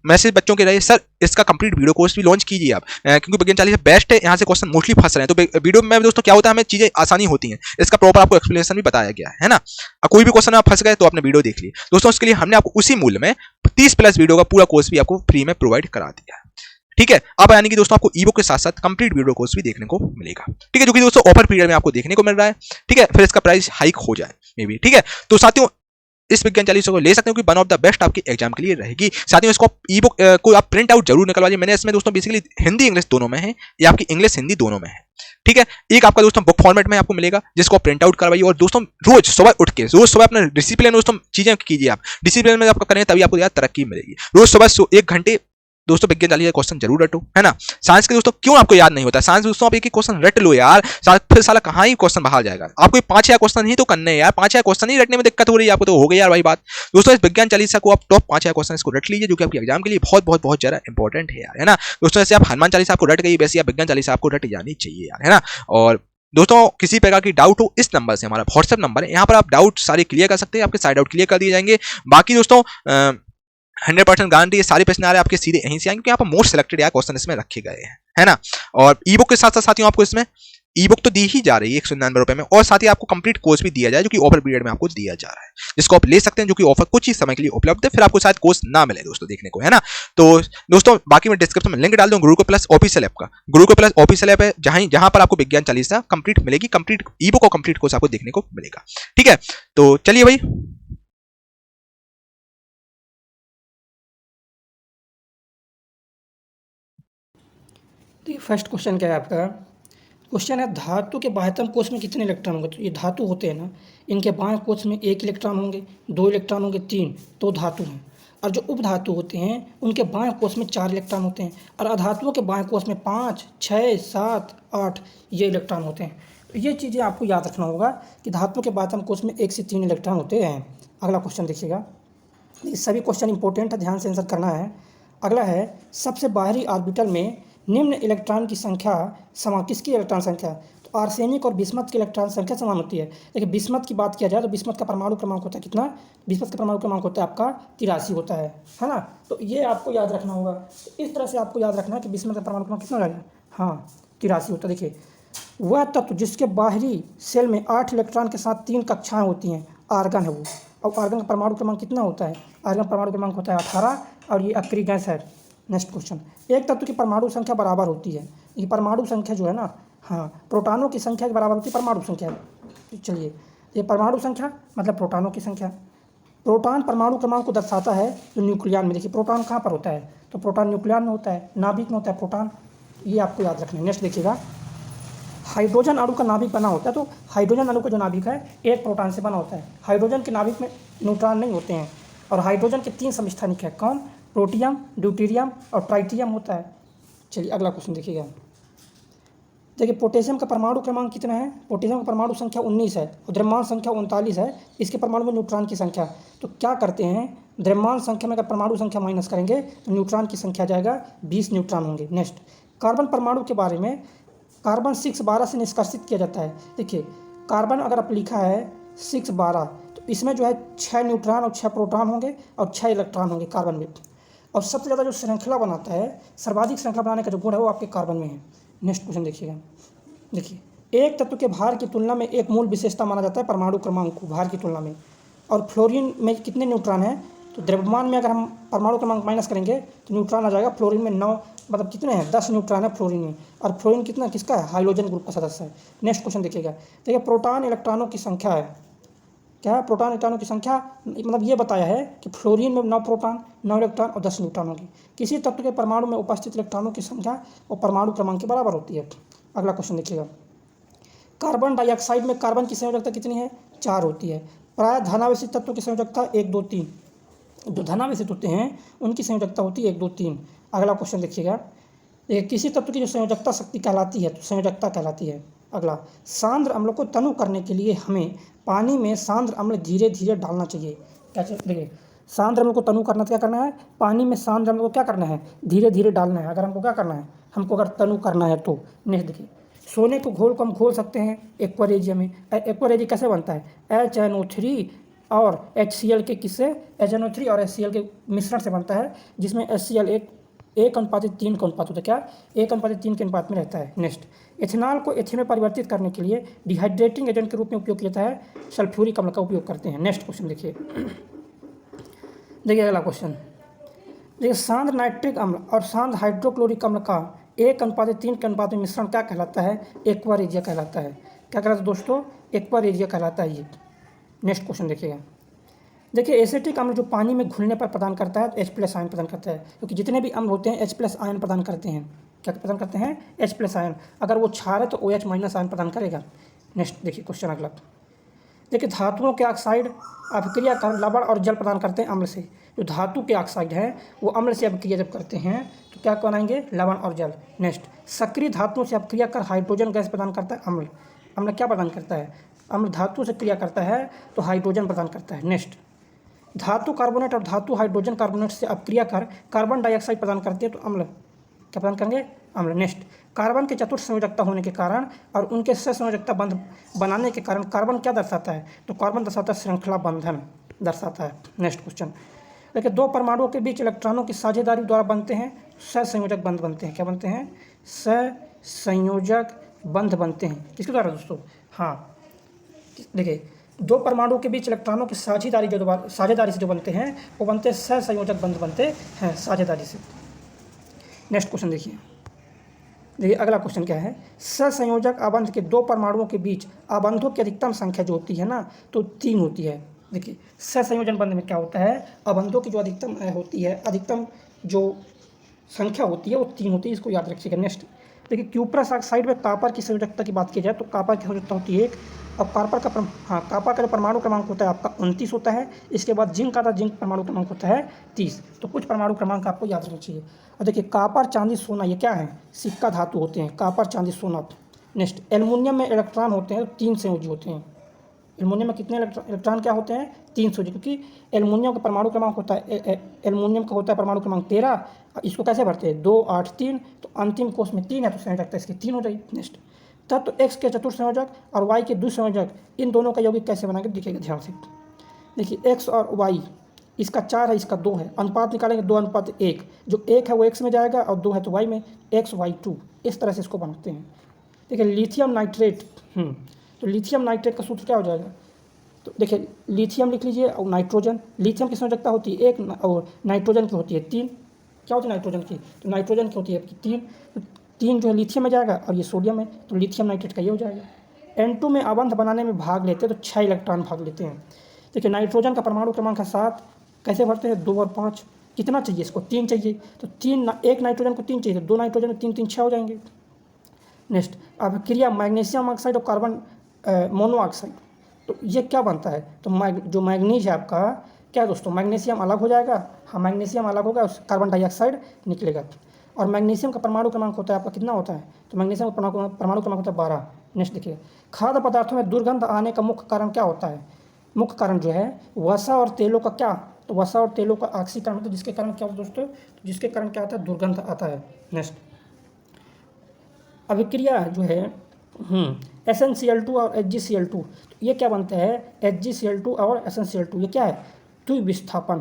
मैसेज बच्चों के रहे, सर इसका कंप्लीट वीडियो कोर्स भी लॉन्च कीजिए आप, क्योंकि विज्ञान 40 बेस्ट है, यहाँ से क्वेश्चन मोस्टली फंस रहे हैं। तो वीडियो में दोस्तों क्या होता है, हमें चीजें आसानी होती हैं, इसका प्रॉपर आपको एक्सप्लेनेशन भी बताया गया है ना। कोई भी क्वेश्चन आप फंस गए तो आपने वीडियो देख ली दोस्तों, उसके लिए हमने आपको उसी मूल्य में 30+ वीडियो का पूरा कोर्स भी आपको फ्री में प्रोवाइड करा दिया है। ठीक है, अब यानी कि दोस्तों आपको ई बुक के साथ साथ कंप्लीट वीडियो कोर्स भी देखने को मिलेगा। ठीक है, जो कि दोस्तों ऑफर पीरियड में आपको देखने को मिल रहा है। ठीक है, फिर इसका प्राइस हाइक हो जाए मे बी। ठीक है, तो साथियों इस विज्ञान 40 को ले सकते हो कि वन ऑफ द बेस्ट आपके एग्जाम के लिए रहेगी। साथियों इसको ई बुक को आप प्रिंट आउट जरूर निकलवाइए। मैंने इसमें दोस्तों बेसिकली हिंदी इंग्लिश दोनों में है, ये आपकी इंग्लिश हिंदी दोनों में है। ठीक है, एक आपका दोस्तों बुक फॉर्मेट में आपको मिलेगा जिसको आप प्रिंट आउट करवाइए, और दोस्तों रोज सुबह उठ के रोज सुबह अपना डिसिप्लिन दोस्तों चीजें कीजिए, आप डिसिप्लिन में आपका करें तभी आपको यार तरक्की मिलेगी। रोज सुबह 1 घंटे दोस्तों विज्ञान 40 क्वेश्चन जरूर रटो, है ना। साइंस के दोस्तों क्यों आपको याद नहीं होता, साइंस दोस्तों आप एक ही क्वेश्चन रट लो यार, फिर साला कहाँ ही क्वेश्चन बाहर जाएगा। आपको 5 क्वेश्चन ही तो करने हैं यार, 5 क्वेश्चन ही रटने में दिक्कत हो रही है आपको, तो हो गई यार भाई बात। दोस्तों इस विज्ञान 40 को आप टॉप 5 क्वेश्चन इसको रट लीजिए, जो कि आपके एग्जाम के लिए बहुत बहुत बहुत ज्यादा इंपॉर्टेंट है यार, है ना। दोस्तों जैसे आप हनुमान 40 आपको रट गई, वैसे आप विज्ञान 40 आपको रट जानी चाहिए यार, है ना। और दोस्तों किसी प्रकार की डाउट हो, इस नंबर से, हमारा व्हाट्सएप नंबर है, यहाँ पर आप डाउट सारे क्लियर कर सकते हैं, आपके सारे डाउट क्लियर कर दिए जाएंगे। बाकी दोस्तों 100% गारंटी है, सारे प्रश्न आ रहे हैं आपके सीधे यहीं से आएंगे, क्योंकि यहाँ पर मोस्ट सिलेक्टेड यार क्वेश्चन इसमें रखे गए हैं, है ना। और ई बुक के साथ साथ साथियों आपको इसमें ई बुक तो दी ही जा रही है 199 में, और साथ ही आपको कंप्लीट कोर्स भी दिया जाए जो कि ऑफर पीरियड में आपको दिया जा रहा है, जिसको आप ले सकते हैं, जो कि ऑफर कुछ ही समय के लिए उपलब्ध है, फिर आपको शायद कोर्स ना मिले दोस्तों देखने को, है ना। तो दोस्तों बाकी मैं डिस्क्रिप्शन में लिंक डाल दूं गुरुकुल प्लस ऑफिशियल ऐप का। गुरुकुल प्लस ऑफिशियल ऐप है जहां पर आपको विज्ञान 40 कंप्लीट मिलेगी, कंप्लीट ई बुक और कंप्लीट कोर्स आपको देखने को मिलेगा। ठीक है, तो चलिए भाई तो ये फर्स्ट क्वेश्चन क्या है आपका, क्वेश्चन है धातु के बाह्यतम कोश में कितने इलेक्ट्रॉन होंगे। तो ये धातु होते हैं ना, इनके बाह्य कोश में 1 इलेक्ट्रॉन होंगे, 2 इलेक्ट्रॉन होंगे, 3 तो धातु हैं। और जो उपधातु होते हैं उनके बाह्य कोश में 4 इलेक्ट्रॉन होते हैं, और अधातुओं के बाह्य कोश में 5, 6, 7, 8 ये इलेक्ट्रॉन होते हैं। तो ये चीज़ें आपको याद रखना होगा कि धातु के बाह्यतम कोश में 1 से 3 इलेक्ट्रॉन होते हैं। अगला क्वेश्चन देखिएगा, ये सभी क्वेश्चन इंपॉर्टेंट है, ध्यान से आंसर करना है। अगला है सबसे बाहरी ऑर्बिटल में निम्न इलेक्ट्रॉन की संख्या समान, किसकी इलेक्ट्रॉन संख्या। तो आर्सेनिक और बिस्मथ की इलेक्ट्रॉन संख्या समान होती है। देखिए बिस्मथ की बात किया जाए तो बिस्मथ का परमाणु क्रमांक होता है कितना, बिस्मथ का परमाणु क्रमांक होता है आपका 83 होता है ना। तो ये आपको याद रखना होगा। तो इस तरह से आपको याद रखना है कि बिस्मथ का परमाणु क्रमांक कितना हो जाएगा, हाँ 83 होता है। देखिए वह तत्व जिसके बाहरी सेल में 8 इलेक्ट्रॉन के साथ 3 कक्षाएँ होती हैं, आर्गन है वो। और आर्गन का परमाणु क्रमांक कितना होता है, आर्गन परमाणु क्रमांक होता है 18, और ये अक्रिय गैस है। नेक्स्ट क्वेश्चन, एक तत्व की परमाणु संख्या बराबर होती है। ये परमाणु संख्या जो है ना, हाँ प्रोटॉनों की संख्या के बराबर होती है परमाणु संख्या। चलिए ये परमाणु संख्या मतलब प्रोटॉनों की संख्या। प्रोटॉन परमाणु क्रमांक को दर्शाता है जो न्यूक्लियन में। देखिए प्रोटॉन कहाँ पर होता है, तो प्रोटॉन न्यूक्लियन में होता है, नाभिक में होता है प्रोटॉन, ये आपको याद रखना है। नेक्स्ट देखिएगा, हाइड्रोजन अणु का नाभिक बना होता है। तो हाइड्रोजन अणु का जो नाभिक है 1 प्रोटॉन से बना होता है। हाइड्रोजन के नाभिक में न्यूट्रॉन नहीं होते हैं। और हाइड्रोजन के 3 समस्थानिक है, कौन, प्रोटियम, ड्यूटेरियम और ट्राइटियम होता है। चलिए अगला क्वेश्चन देखिएगा, देखिए पोटेशियम का परमाणु क्रमांक कितना है, पोटेशियम का परमाणु संख्या 19 है और द्रव्यमान संख्या 39 है। इसके परमाणु में न्यूट्रॉन की संख्या, तो क्या करते हैं, द्रव्यमान संख्या में अगर परमाणु संख्या माइनस करेंगे तो न्यूट्रॉन की संख्या जाएगा 20 न्यूट्रॉन होंगे। नेक्स्ट, कार्बन परमाणु के बारे में कार्बन 612 से निष्कर्षित किया जाता है। देखिए कार्बन अगर आप लिखा है 612, तो इसमें जो है 6 न्यूट्रॉन और 6 प्रोटॉन होंगे और 6 इलेक्ट्रॉन होंगे कार्बन में। और सबसे ज़्यादा जो श्रृंखला बनाता है, सर्वाधिक श्रृंखला बनाने का जो गुण है वो आपके कार्बन में है। नेक्स्ट क्वेश्चन देखिएगा, देखिए एक तत्व के भार की तुलना में एक मूल विशेषता माना जाता है परमाणु क्रमांक को, भार की तुलना में। और फ्लोरीन में कितने न्यूट्रॉन हैं, तो द्रव्यमान में अगर हम परमाणु क्रमांक माइनस करेंगे तो न्यूट्रॉन आ जाएगा। फ्लोरीन में 9, मतलब कितने हैं, 10 न्यूट्रॉन है फ्लोरीन में। और फ्लोरीन कितना किसका है, हाइड्रोजन ग्रुप का सदस्य है। नेक्स्ट क्वेश्चन देखिएगा, देखिए प्रोटॉन इलेक्ट्रॉनों की संख्या है, क्या है, प्रोटॉन इलेक्ट्रॉनों की संख्या, मतलब ये बताया है कि फ्लोरीन में 9 प्रोटॉन, 9 इलेक्ट्रॉन और 10 न्यूट्रॉन होगी। किसी तत्व के परमाणु में उपस्थित इलेक्ट्रॉनों की संख्या और परमाणु क्रमांक के बराबर होती है। अगला क्वेश्चन देखिएगा, कार्बन डाइऑक्साइड में कार्बन की संयोजकता कितनी है, 4 होती है। प्राय धनावेशित तत्वों की संयोजकता 1, 2, 3, जो धनावेशित होते हैं उनकी संयोजकता होती है 1, 2, 3। अगला क्वेश्चन देखिएगा, किसी तत्व की जो संयोजकता शक्ति कहलाती है तो संयोजकता कहलाती है। अगला, सांद्र अम्ल को तनु करने के लिए हमें पानी में सांद्र अम्ल धीरे धीरे डालना चाहिए। क्या देखिए सांद्र अम्ल को तनु करना तो क्या करना है, पानी में सांद्र अम्ल को क्या करना है, धीरे धीरे डालना है। अगर हमको क्या करना है, हमको अगर तनु करना है तो। नेक्स्ट देखिए, सोने को घोल को हम घोल सकते हैं एक्वा रेजियम में। एक्वा रेजियम कैसे बनता है? HNO3 और HCl के किससे? HNO3 और HCl के मिश्रण से बनता है, जिसमें HCl 1:3 का अनुपात होता है। क्या? 1:3 के अनुपात में रहता है। नेक्स्ट, एथेनॉल को एथेन में परिवर्तित करने के लिए डिहाइड्रेटिंग एजेंट के रूप में उपयोग किया जाता है, सल्फ्यूरिक अम्ल का उपयोग करते हैं। नेक्स्ट क्वेश्चन देखिए अगला क्वेश्चन देखिए, सांद्र नाइट्रिक अम्ल और सांद्र हाइड्रोक्लोरिक अम्ल का 1:3 के अनुपात में मिश्रण क्या कहलाता है? एक्वा रेजिया कहलाता है। क्या कहलाता है दोस्तों? एक्वा रेजिया कहलाता है ये। नेक्स्ट क्वेश्चन देखिएगा, देखिए एसिटिक अम्ल जो पानी में घुलने पर प्रदान करता है तो H+ आयन प्रदान करता है, क्योंकि जितने भी अम्ल होते हैं H+ आयन प्रदान करते हैं। क्या प्रदान करते हैं? H+ ion. अगर वो क्षार है तो OH- आयन प्रदान करेगा। नेक्स्ट देखिए क्वेश्चन अगला, देखिए धातुओं के ऑक्साइड अभिक्रिया कर लवण और जल प्रदान करते हैं अम्ल से। जो धातु के ऑक्साइड है वो अम्ल से अभिक्रिया जब करते हैं तो क्या बनाएंगे? लवण और जल। नेक्स्ट, सक्रिय धातुओं से अभिक्रिया कर हाइड्रोजन गैस प्रदान करता है अम्ल। अम्ल क्या प्रदान करता है? अम्ल धातु से क्रिया करता है तो हाइड्रोजन प्रदान करता है। नेक्स्ट, धातु कार्बोनेट और धातु हाइड्रोजन कार्बोनेट से अभिक्रिया कर कार्बन डाइऑक्साइड प्रदान करते हैं तो अम्ल क्या प्रदान करेंगे? अम्ल। नेक्स्ट, कार्बन के चतुर्थ संयोजकता होने के कारण और उनके सहसंयोजकता बंध बनाने के कारण कार्बन क्या दर्शाता है? तो कार्बन दर्शाता है श्रृंखला बंधन दर्शाता है। नेक्स्ट क्वेश्चन देखिए, दो परमाणुओं के बीच इलेक्ट्रॉनों की साझेदारी द्वारा बनते हैं सहसंयोजक बंध बनते हैं। क्या बनते हैं? सहसंयोजक बंध बनते हैं। किसके द्वारा दोस्तों? हाँ, देखिए दो परमाणुओं के बीच इलेक्ट्रॉनों की साझेदारी से जो बनते हैं वो बनते हैं सहसंयोजक बंध बनते हैं साझेदारी से। नेक्स्ट क्वेश्चन देखिए अगला क्वेश्चन क्या है? सहसंयोजक आबंध के दो परमाणुओं के बीच आबंधों की अधिकतम संख्या जो होती है ना तो 3 होती है। देखिए सहसंयोजन बंध में क्या होता है? आबंधों की जो अधिकतम होती है, अधिकतम जो संख्या होती है वो 3 होती है, इसको याद रखिएगा। नेक्स्ट देखिए, क्यूप्रस ऑक्साइड में कापर की संयोजकता की बात की जाए तो कापर की संयोजकता होती है 1। और कापर का जो परमाणु क्रमांक होता है आपका 29 होता है। इसके बाद जिंक का जिंक परमाणु क्रमांक होता है 30। तो कुछ परमाणु क्रमांक आपको याद रखना चाहिए। और देखिए कापर, चांदी, सोना ये क्या है? सिक्का धातु होते हैं, कापर, चांदी, सोना। नेक्स्ट, एल्युमिनियम में इलेक्ट्रॉन होते हैं 3 संयोजी होते हैं। एल्युमिनियम में कितने इलेक्ट्रॉन क्या होते हैं? 3 संयोजी, क्योंकि एल्युमिनियम का परमाणु क्रमांक होता है एल्युमिनियम का होता है परमाणु क्रमांक 13। इसको कैसे भरते हैं? 2, 8, 3। तो अंतिम कोष में 3 है तो संयोजकता इसकी 3 हो जाएगी। नेक्स्ट, तत्व एक्स के चतुर्थ संयोजक और वाई के द्विसंयोजक इन दोनों का यौगिक कैसे बनाएंगे? देखिएगा ध्यान से। देखिए एक्स और वाई, इसका 4 है, इसका 2 है, अनुपात निकालेंगे 2:1। जो 1 है वो एक्स में जाएगा और 2 है तो वाई में, XY2। इस तरह से इसको बनाते हैं। देखिए लिथियम नाइट्रेट, तो लिथियम नाइट्रेट का सूत्र क्या हो जाएगा? तो देखिए लिथियम लिख लीजिए और नाइट्रोजन। लिथियम की संयोजकता होती है 1 और नाइट्रोजन की होती है 3। क्या होती है नाइट्रोजन की? तो नाइट्रोजन की होती है आपकी 3। तो 3 जो है लिथियम में जाएगा और ये सोडियम है, तो लिथियम नाइट्रेट का ये हो जाएगा। N2 में आबंध बनाने में भाग लेते हैं तो 6 इलेक्ट्रॉन भाग लेते हैं। देखिए नाइट्रोजन का परमाणु क्रमांक है 7। कैसे भरते हैं? 2 और 5। कितना चाहिए इसको? 3 चाहिए। तो 1 नाइट्रोजन को 3 चाहिए, तो 2 नाइट्रोजन में 3, 3, 6 हो जाएंगे। नेक्स्ट, अब क्रिया मैग्नीशियम ऑक्साइड और कार्बन मोनोऑक्साइड, तो ये क्या बनता है? तो जो मैग्नीज है आपका क्या दोस्तों? मैग्नीशियम अलग हो जाएगा। हाँ, मैग्नीशियम अलग होगा, कार्बन डाइऑक्साइड निकलेगा। और मैग्नीशियम का परमाणु क्रमांक होता है आपका कितना होता है? तो मैग्नीशियम का परमाणु क्रमांक होता है 12। नेक्स्ट देखिए, खाद्य पदार्थों में दुर्गंध आने का मुख्य कारण क्या होता है? मुख्य कारण जो है वसा और तेलों का क्या? तो वसा और तेलों का ऑक्सीकरण होता है, जिसके कारण क्या होता है दोस्तों? जिसके कारण क्या आता है? दुर्गंध आता है। नेक्स्ट, अभिक्रिया जो है SnCl2 और HgCl2, तो ये क्या बनता है? HgCl2 और SnCl2 ये क्या है? द्विविस्थापन।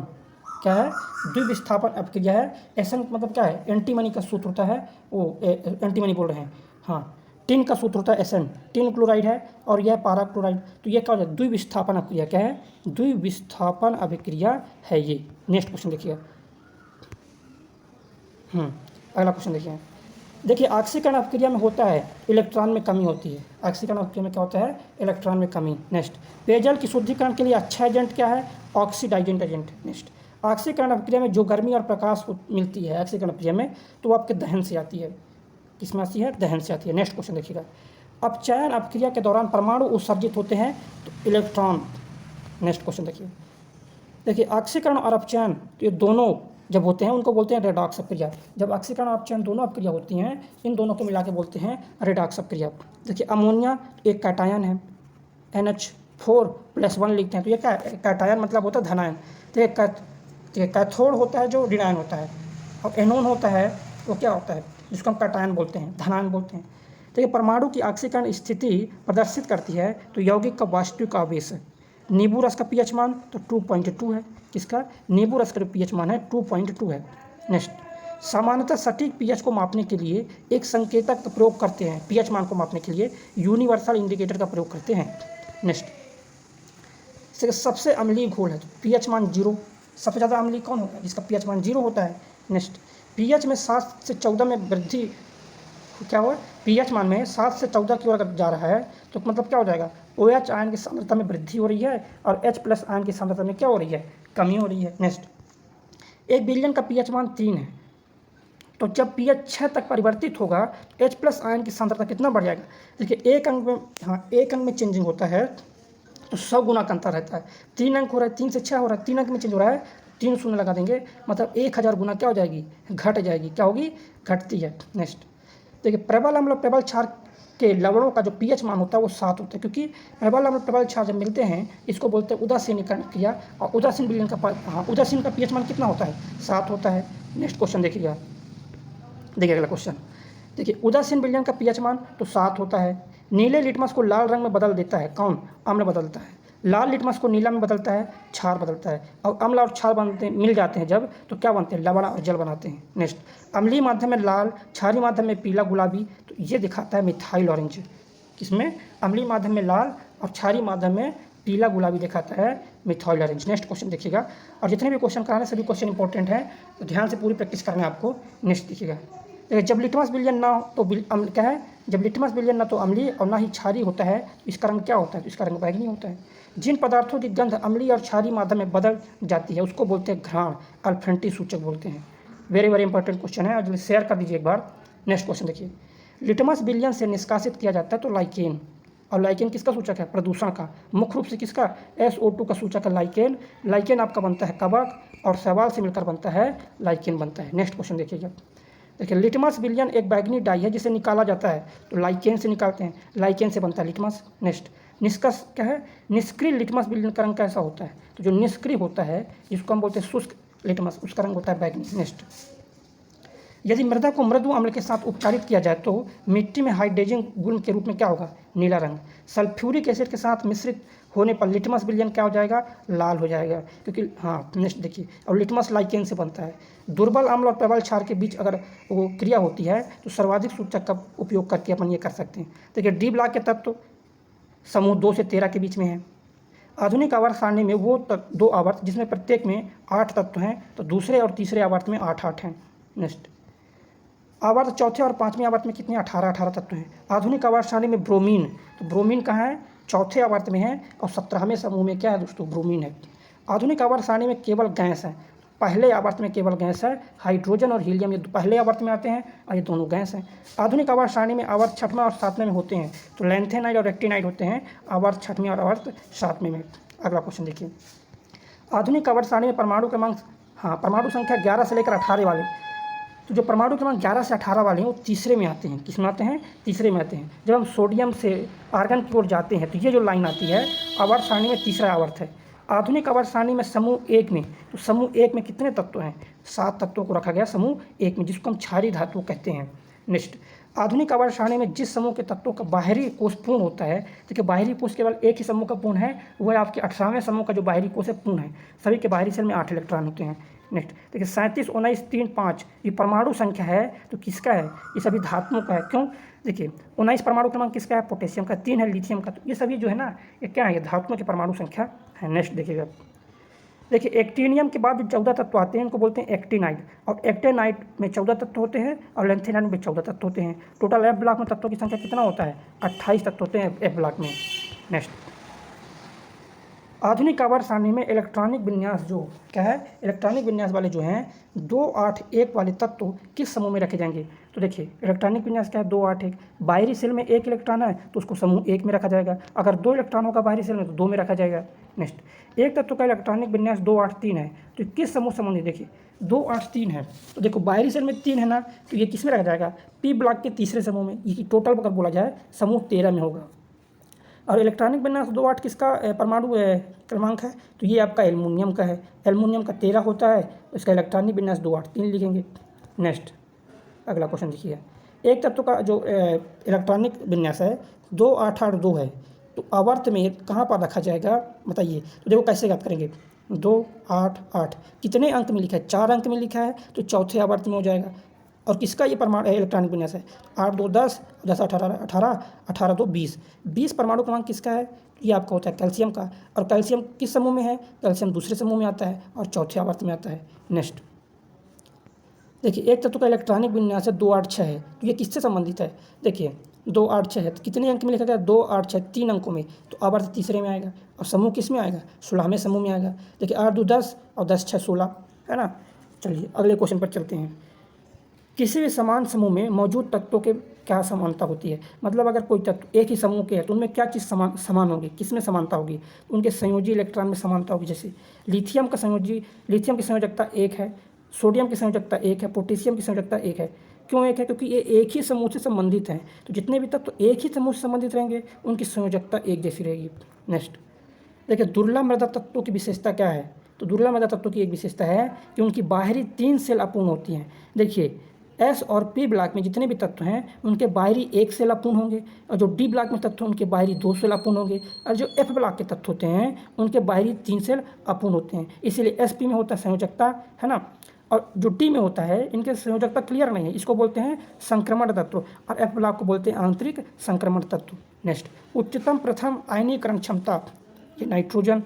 क्या है? द्विविस्थापन अभिक्रिया है। SN मतलब क्या है? एंटीमनी का सूत्र होता है, वो एंटीमनी बोल रहे हैं। हाँ, टिन का सूत्र होता है SN, टिन क्लोराइड है और यह पारा क्लोराइड। तो ये क्या हो जाए? द्विविस्थापन अभिक्रिया। क्या है? द्विविस्थापन अभिक्रिया है ये। नेक्स्ट क्वेश्चन देखिए। अगला क्वेश्चन देखिए। देखिए ऑक्सीकरण अभिक्रिया में होता है इलेक्ट्रॉन में कमी होती है। ऑक्सीकरण अभिक्रिया में क्या होता है? इलेक्ट्रॉन में कमी। नेक्स्ट, पेयजल की शुद्धिकरण के लिए अच्छा एजेंट क्या है? ऑक्सीडाइजेंट एजेंट। नेक्स्ट, ऑक्सीकरण अभिक्रिया में जो गर्मी और प्रकाश मिलती है ऑक्सीकरण अभिक्रिया में, तो वो आपके दहन से आती है। किसमें आती है? दहन से आती है। नेक्स्ट क्वेश्चन देखिएगा। अपचयन अभिक्रिया के दौरान परमाणु उत्सर्जित होते हैं तो इलेक्ट्रॉन। नेक्स्ट क्वेश्चन देखिए ऑक्सीकरण और अपचयन ये दोनों जब होते हैं उनको बोलते हैं रेडॉक्स अभिक्रिया। जब ऑक्सीकरण और अपचयन दोनों अभिक्रिया होती हैं, इन दोनों को मिला के बोलते हैं रेडॉक्स अभिक्रिया। देखिए अमोनिया एक कैटायन है, NH4+1 लिखते हैं, तो ये क्या है? कैटायन मतलब होता है धनायन। तो ये कैथोड होता है जो ऋणायन होता है, और एनोन होता है वो क्या होता है? जिसको हम कैटायन बोलते हैं, धनायन बोलते हैं। देखिए परमाणु की ऑक्सीकरण स्थिति प्रदर्शित करती है तो यौगिक का वास्तविक आवेश है। नींबू रस का पीएच मान तो 2.2 है। किसका? नींबू रस का पीएच मान है 2.2 है। नेक्स्ट, सामान्यतः सटीक पीएच को मापने के लिए एक संकेतक का प्रयोग करते हैं। पीएच मान को मापने के लिए यूनिवर्सल इंडिकेटर का प्रयोग करते हैं। नेक्स्ट, सबसे अम्लीय घोल है तो पीएच मान 0। सबसे ज़्यादा अम्लीय कौन होता है? जिसका पीएच मान 0 होता है। नेक्स्ट, पीएच में 7 से 14 में वृद्धि क्या हुआ? पीएच मान में 7 से 14 की ओर अगर जा रहा है तो मतलब क्या हो जाएगा? OH आयन की सांद्रता में वृद्धि हो रही है और H+ आयन की सांद्रता में क्या हो रही है? कमी हो रही है। नेक्स्ट, एक बिलियन का पीएच मान 3 है तो जब पीएच 6 तक परिवर्तित होगा तो H+ आयन की सांद्रता कितना बढ़ जाएगा? देखिए एक अंक में एक अंक में चेंजिंग होता है तो 100 गुना का अंतर रहता है। 3 अंक हो रहा है, 3 से 6 हो रहा है, 3 अंक में चेंज हो रहा है, 3 शून्य लगा देंगे मतलब 1000 गुना क्या हो जाएगी? घट जाएगी। क्या होगी? घटती है। नेक्स्ट, देखिए प्रबल अम्ल और प्रबल क्षार के लवणों का जो पीएच मान होता है वो 7 होता है, क्योंकि प्रबल अम्ल प्रबल क्षार जब मिलते हैं इसको बोलते हैं उदासीनीकरण क्रिया। और उदासीन विलयन का उदासीन का पीएच मान कितना होता है? 7 होता है। नेक्स्ट क्वेश्चन देखिएगा। देखिए अगला क्वेश्चन, देखिए उदासीन विलयन का पीएच मान तो 7 होता है। नीले लिटमस को लाल रंग में बदल देता है कौन? अम्ल बदलता है। लाल लिटमस को नीला में बदलता है क्षार बदलता है। और अम्ल और क्षार बनते मिल जाते हैं जब तो क्या बनते हैं? लवण और जल बनाते हैं। नेक्स्ट, अम्लीय माध्यम में लाल, क्षारीय माध्यम में पीला गुलाबी, तो ये दिखाता है मिथाइल ऑरेंज। किसमें? अम्लीय माध्यम में लाल और क्षारीय माध्यम में पीला गुलाबी दिखाता है मिथाइल ऑरेंज। नेक्स्ट क्वेश्चन देखिएगा। और जितने भी क्वेश्चन कराने सभी क्वेश्चन इंपॉर्टेंट हैं तो ध्यान से पूरी प्रैक्टिस करना है आपको। नेक्स्ट देखिएगा, जब लिटमस विलयन ना हो तो अम्ल क्या है? जब लिटमस विलयन ना तो अम्लीय और ना ही क्षारीय होता है तो इसका रंग क्या होता है? तो इसका रंग बैंगनी होता है। जिन पदार्थों की गंध अम्लीय और क्षारीय माध्यम में बदल जाती है उसको बोलते हैं घ्राण, अल्फेंटी सूचक बोलते हैं। वेरी वेरी इंपॉर्टेंट क्वेश्चन है और शेयर कर दीजिए एक बार। नेक्स्ट क्वेश्चन देखिए, लिटमस विलयन से निष्कासित किया जाता है तो लाइकेन, और लाइकेन किसका सूचक है? प्रदूषण का। मुख्य रूप से किसका? SO2 का सूचक है लाइकेन। लाइकेन आपका बनता है कवक और शैवाल से मिलकर बनता है लाइकेन बनता है। नेक्स्ट क्वेश्चन देखिएगा। देखिए लिटमस विलयन एक बैंगनी डाई है जिसे निकाला जाता है तो लाइकेन से निकालते हैं, लाइकेन से बनता है लिटमस। नेक्स्ट, निष्कर्ष क्या है? निष्क्रिय लिटमस विलयन का रंग कैसा होता है? तो जो निष्क्रिय होता है जिसको हम बोलते हैं शुष्क लिटमस, उसका रंग होता है बैंगनी। नेक्स्ट, यदि मृदा को मृदु अम्ल के साथ उपचारित किया जाए तो मिट्टी में हाइड्रोजन गुण के रूप में क्या होगा? नीला रंग। सल्फ्यूरिक एसिड के साथ मिश्रित होने पर लिटमस विलयन क्या हो जाएगा? लाल हो जाएगा, क्योंकि नेक्स्ट देखिए, और लिटमस लाइकेन से बनता है। दुर्बल अम्ल और प्रबल क्षार के बीच अगर वो क्रिया होती है तो सर्वाधिक सूचक का उपयोग करके अपन ये कर सकते हैं। देखिए डी ब्लॉक के तत्व समूह 2 से 13 के बीच में है। आधुनिक आवर्त सारणी में वो 2 आवर्त जिसमें प्रत्येक में 8 तत्व हैं तो दूसरे और तीसरे आवर्त में 8-8 हैं। नेक्स्ट, आवर्त चौथे और 5वें आवर्त में कितने? 18-18 तत्व हैं। आधुनिक आवर्त सारणी में ब्रोमीन, तो ब्रोमीन कहाँ है? चौथे आवर्त में है और 17वें समूह में क्या है दोस्तों? ब्रोमीन है। आधुनिक आवर्त सारणी में केवल गैस है। पहले आवर्त में केवल गैस है, हाइड्रोजन और हीलियम ये पहले आवर्त में आते हैं और ये दोनों गैस हैं। आधुनिक आवर्त सारणी में आवर्त 6वें और 7वें में होते हैं तो लैंथेनाइड और एक्टिनाइड होते हैं आवर्त 6वें और आवर्त 7वें में। अगला क्वेश्चन देखिए, आधुनिक आवर्त सारणी में परमाणु क्रमांक परमाणु संख्या 11 से लेकर 18 वाले, तो जो परमाणु क्रमांक 11 से 18 वाले हैं वो तीसरे में आते हैं। किस में आते हैं? तीसरे में आते हैं। जब हम सोडियम से आर्गन की ओर जाते हैं तो ये जो लाइन आती है आवर्त सारणी में तीसरा आवर्त है। आधुनिक आवर्त सारणी में समूह 1 में, तो समूह 1 में कितने तत्व हैं? 7 तत्वों को रखा गया समूह 1 में, जिसको हम क्षारीय धातु कहते हैं। नेक्स्ट, आधुनिक आवर्त सारणी में जिस समूह के तत्वों का बाहरी कोष पूर्ण होता है, देखिए बाहरी कोष केवल एक ही समूह का पूर्ण है, वो है आपके 18वें समूह का जो बाहरी कोष है पूर्ण है। सभी के बाहरी सेल में 8 इलेक्ट्रॉन होते हैं। नेक्स्ट देखिए 37, 19, 3, 5 ये परमाणु संख्या है तो किसका है? ये सभी धातुओं का है। क्यों? देखिए 19 परमाणु क्रमांक किसका है? पोटेशियम का। 3 है लिथियम का। तो ये सभी जो है ना ये क्या है? ये धातुओं की परमाणु संख्या है। नेक्स्ट देखिएगा, देखिए एक्टिनियम के बाद जो 14 तत्व आते हैं इनको बोलते हैं एक्टिनाइड, और एक्टिनाइड में 14 तत्व होते हैं और लैंथेनाइड में 14 तत्व होते हैं। टोटल एफ ब्लॉक में तत्वों की संख्या कितना होता है? 28 तत्व होते हैं एफ ब्लॉक में। नेक्स्ट, आधुनिक आवर्त सारणी में इलेक्ट्रॉनिक विन्यास जो क्या है? इलेक्ट्रॉनिक विन्यास वाले जो हैं 2, 8, 1 वाले तत्व किस समूह में रखे जाएंगे? तो देखिए इलेक्ट्रॉनिक विन्यास क्या है? 2, 8, 1। बाहरी सेल में 1 इलेक्ट्रॉन है तो उसको समूह 1 में रखा जाएगा। अगर 2 इलेक्ट्रॉन होगा बाहरी सेल में तो 2 में रखा जाएगा। नेक्स्ट, एक तत्व का इलेक्ट्रॉनिक विन्यास 2, 8, 3 है तो किस समूह संबंधी? देखिए 2, 8, 3 है तो देखो बाहरी सेल में 3 है ना, तो ये किस में रखा जाएगा? पी ब्लॉक के तीसरे समूह में। ये टोटल अगर बोला जाए समूह 13 में होगा। और इलेक्ट्रॉनिक विन्यास 2, 8 किसका परमाणु क्रमांक है? तो ये आपका एल्युमिनियम का है। एल्युमिनियम का 13 होता है तो इसका इलेक्ट्रॉनिक विन्यास 2, 8, 3 लिखेंगे। नेक्स्ट अगला क्वेश्चन देखिए, एक तत्व का जो इलेक्ट्रॉनिक विन्यास है 2 8 8 2 है, तो आवर्त में कहाँ पर रखा जाएगा बताइए। तो देखो कैसे याद करेंगे, 2 8 8 कितने अंक में लिखा है, 4 अंक में लिखा है, तो चौथे आवर्त में हो जाएगा। और किसका ये परमाणु इलेक्ट्रॉनिक विन्यास है, 8 2 10 10 18 18 18 2 20 20 परमाणु क्रमांक किसका है, ये आपका होता है कैल्शियम का। और कैल्शियम किस समूह में है, कैल्शियम दूसरे समूह में आता है और चौथे आवर्त में आता है। नेक्स्ट देखिए, एक तत्व का इलेक्ट्रॉनिक विन्यास है 2 8 6 है, तो ये किससे संबंधित है, देखिए 2 8 6 है, तो कितने अंक में लिखा गया, 2 8 6 3 अंकों में, तो आवर्त तीसरे में आएगा। और समूह किस में आएगा, 16वें समूह में आएगा। देखिए 8 2 10 और 10 6 16 है ना। चलिए अगले क्वेश्चन पर चलते हैं। किसी भी समान समूह में मौजूद तत्वों के क्या समानता होती है, मतलब अगर कोई तत्व एक ही समूह के है तो उनमें क्या चीज़ समान होगी, किस में समानता होगी, उनके संयोजी इलेक्ट्रॉन में समानता होगी। जैसे लिथियम की संयोजकता 1 है, सोडियम की संयोजकता 1 है, पोटेशियम की संयोजकता 1 है। क्यों 1 है, क्योंकि ये एक ही समूह से संबंधित हैं, तो जितने भी तत्व एक ही समूह से संबंधित रहेंगे उनकी संयोजकता एक जैसी रहेगी। नेक्स्ट देखिए, दुर्लभ मृदा तत्वों की विशेषता क्या है, तो दुर्लभ मृदा तत्वों की एक विशेषता है कि उनकी बाहरी 3 सेल अपूर्ण होती हैं। देखिए एस और पी ब्लॉक में जितने भी तत्व हैं उनके बाहरी 1 सेल अपूर्ण होंगे, और जो डी ब्लॉक में तत्व हैं उनके बाहरी 2 सेल अपूर्ण होंगे, और जो एफ ब्लॉक के तत्व होते हैं उनके बाहरी 3 सेल अपूर्ण होते हैं। इसीलिए एस पी में होता है संयोजकता, है ना, और जो डी में होता है इनके संयोजकता क्लियर नहीं है, इसको बोलते हैं संक्रमण तत्व, और एफ ब्लॉक को बोलते हैं आंतरिक संक्रमण तत्व। नेक्स्ट उच्चतम प्रथम आयनीकरण क्षमता, ये नाइट्रोजन।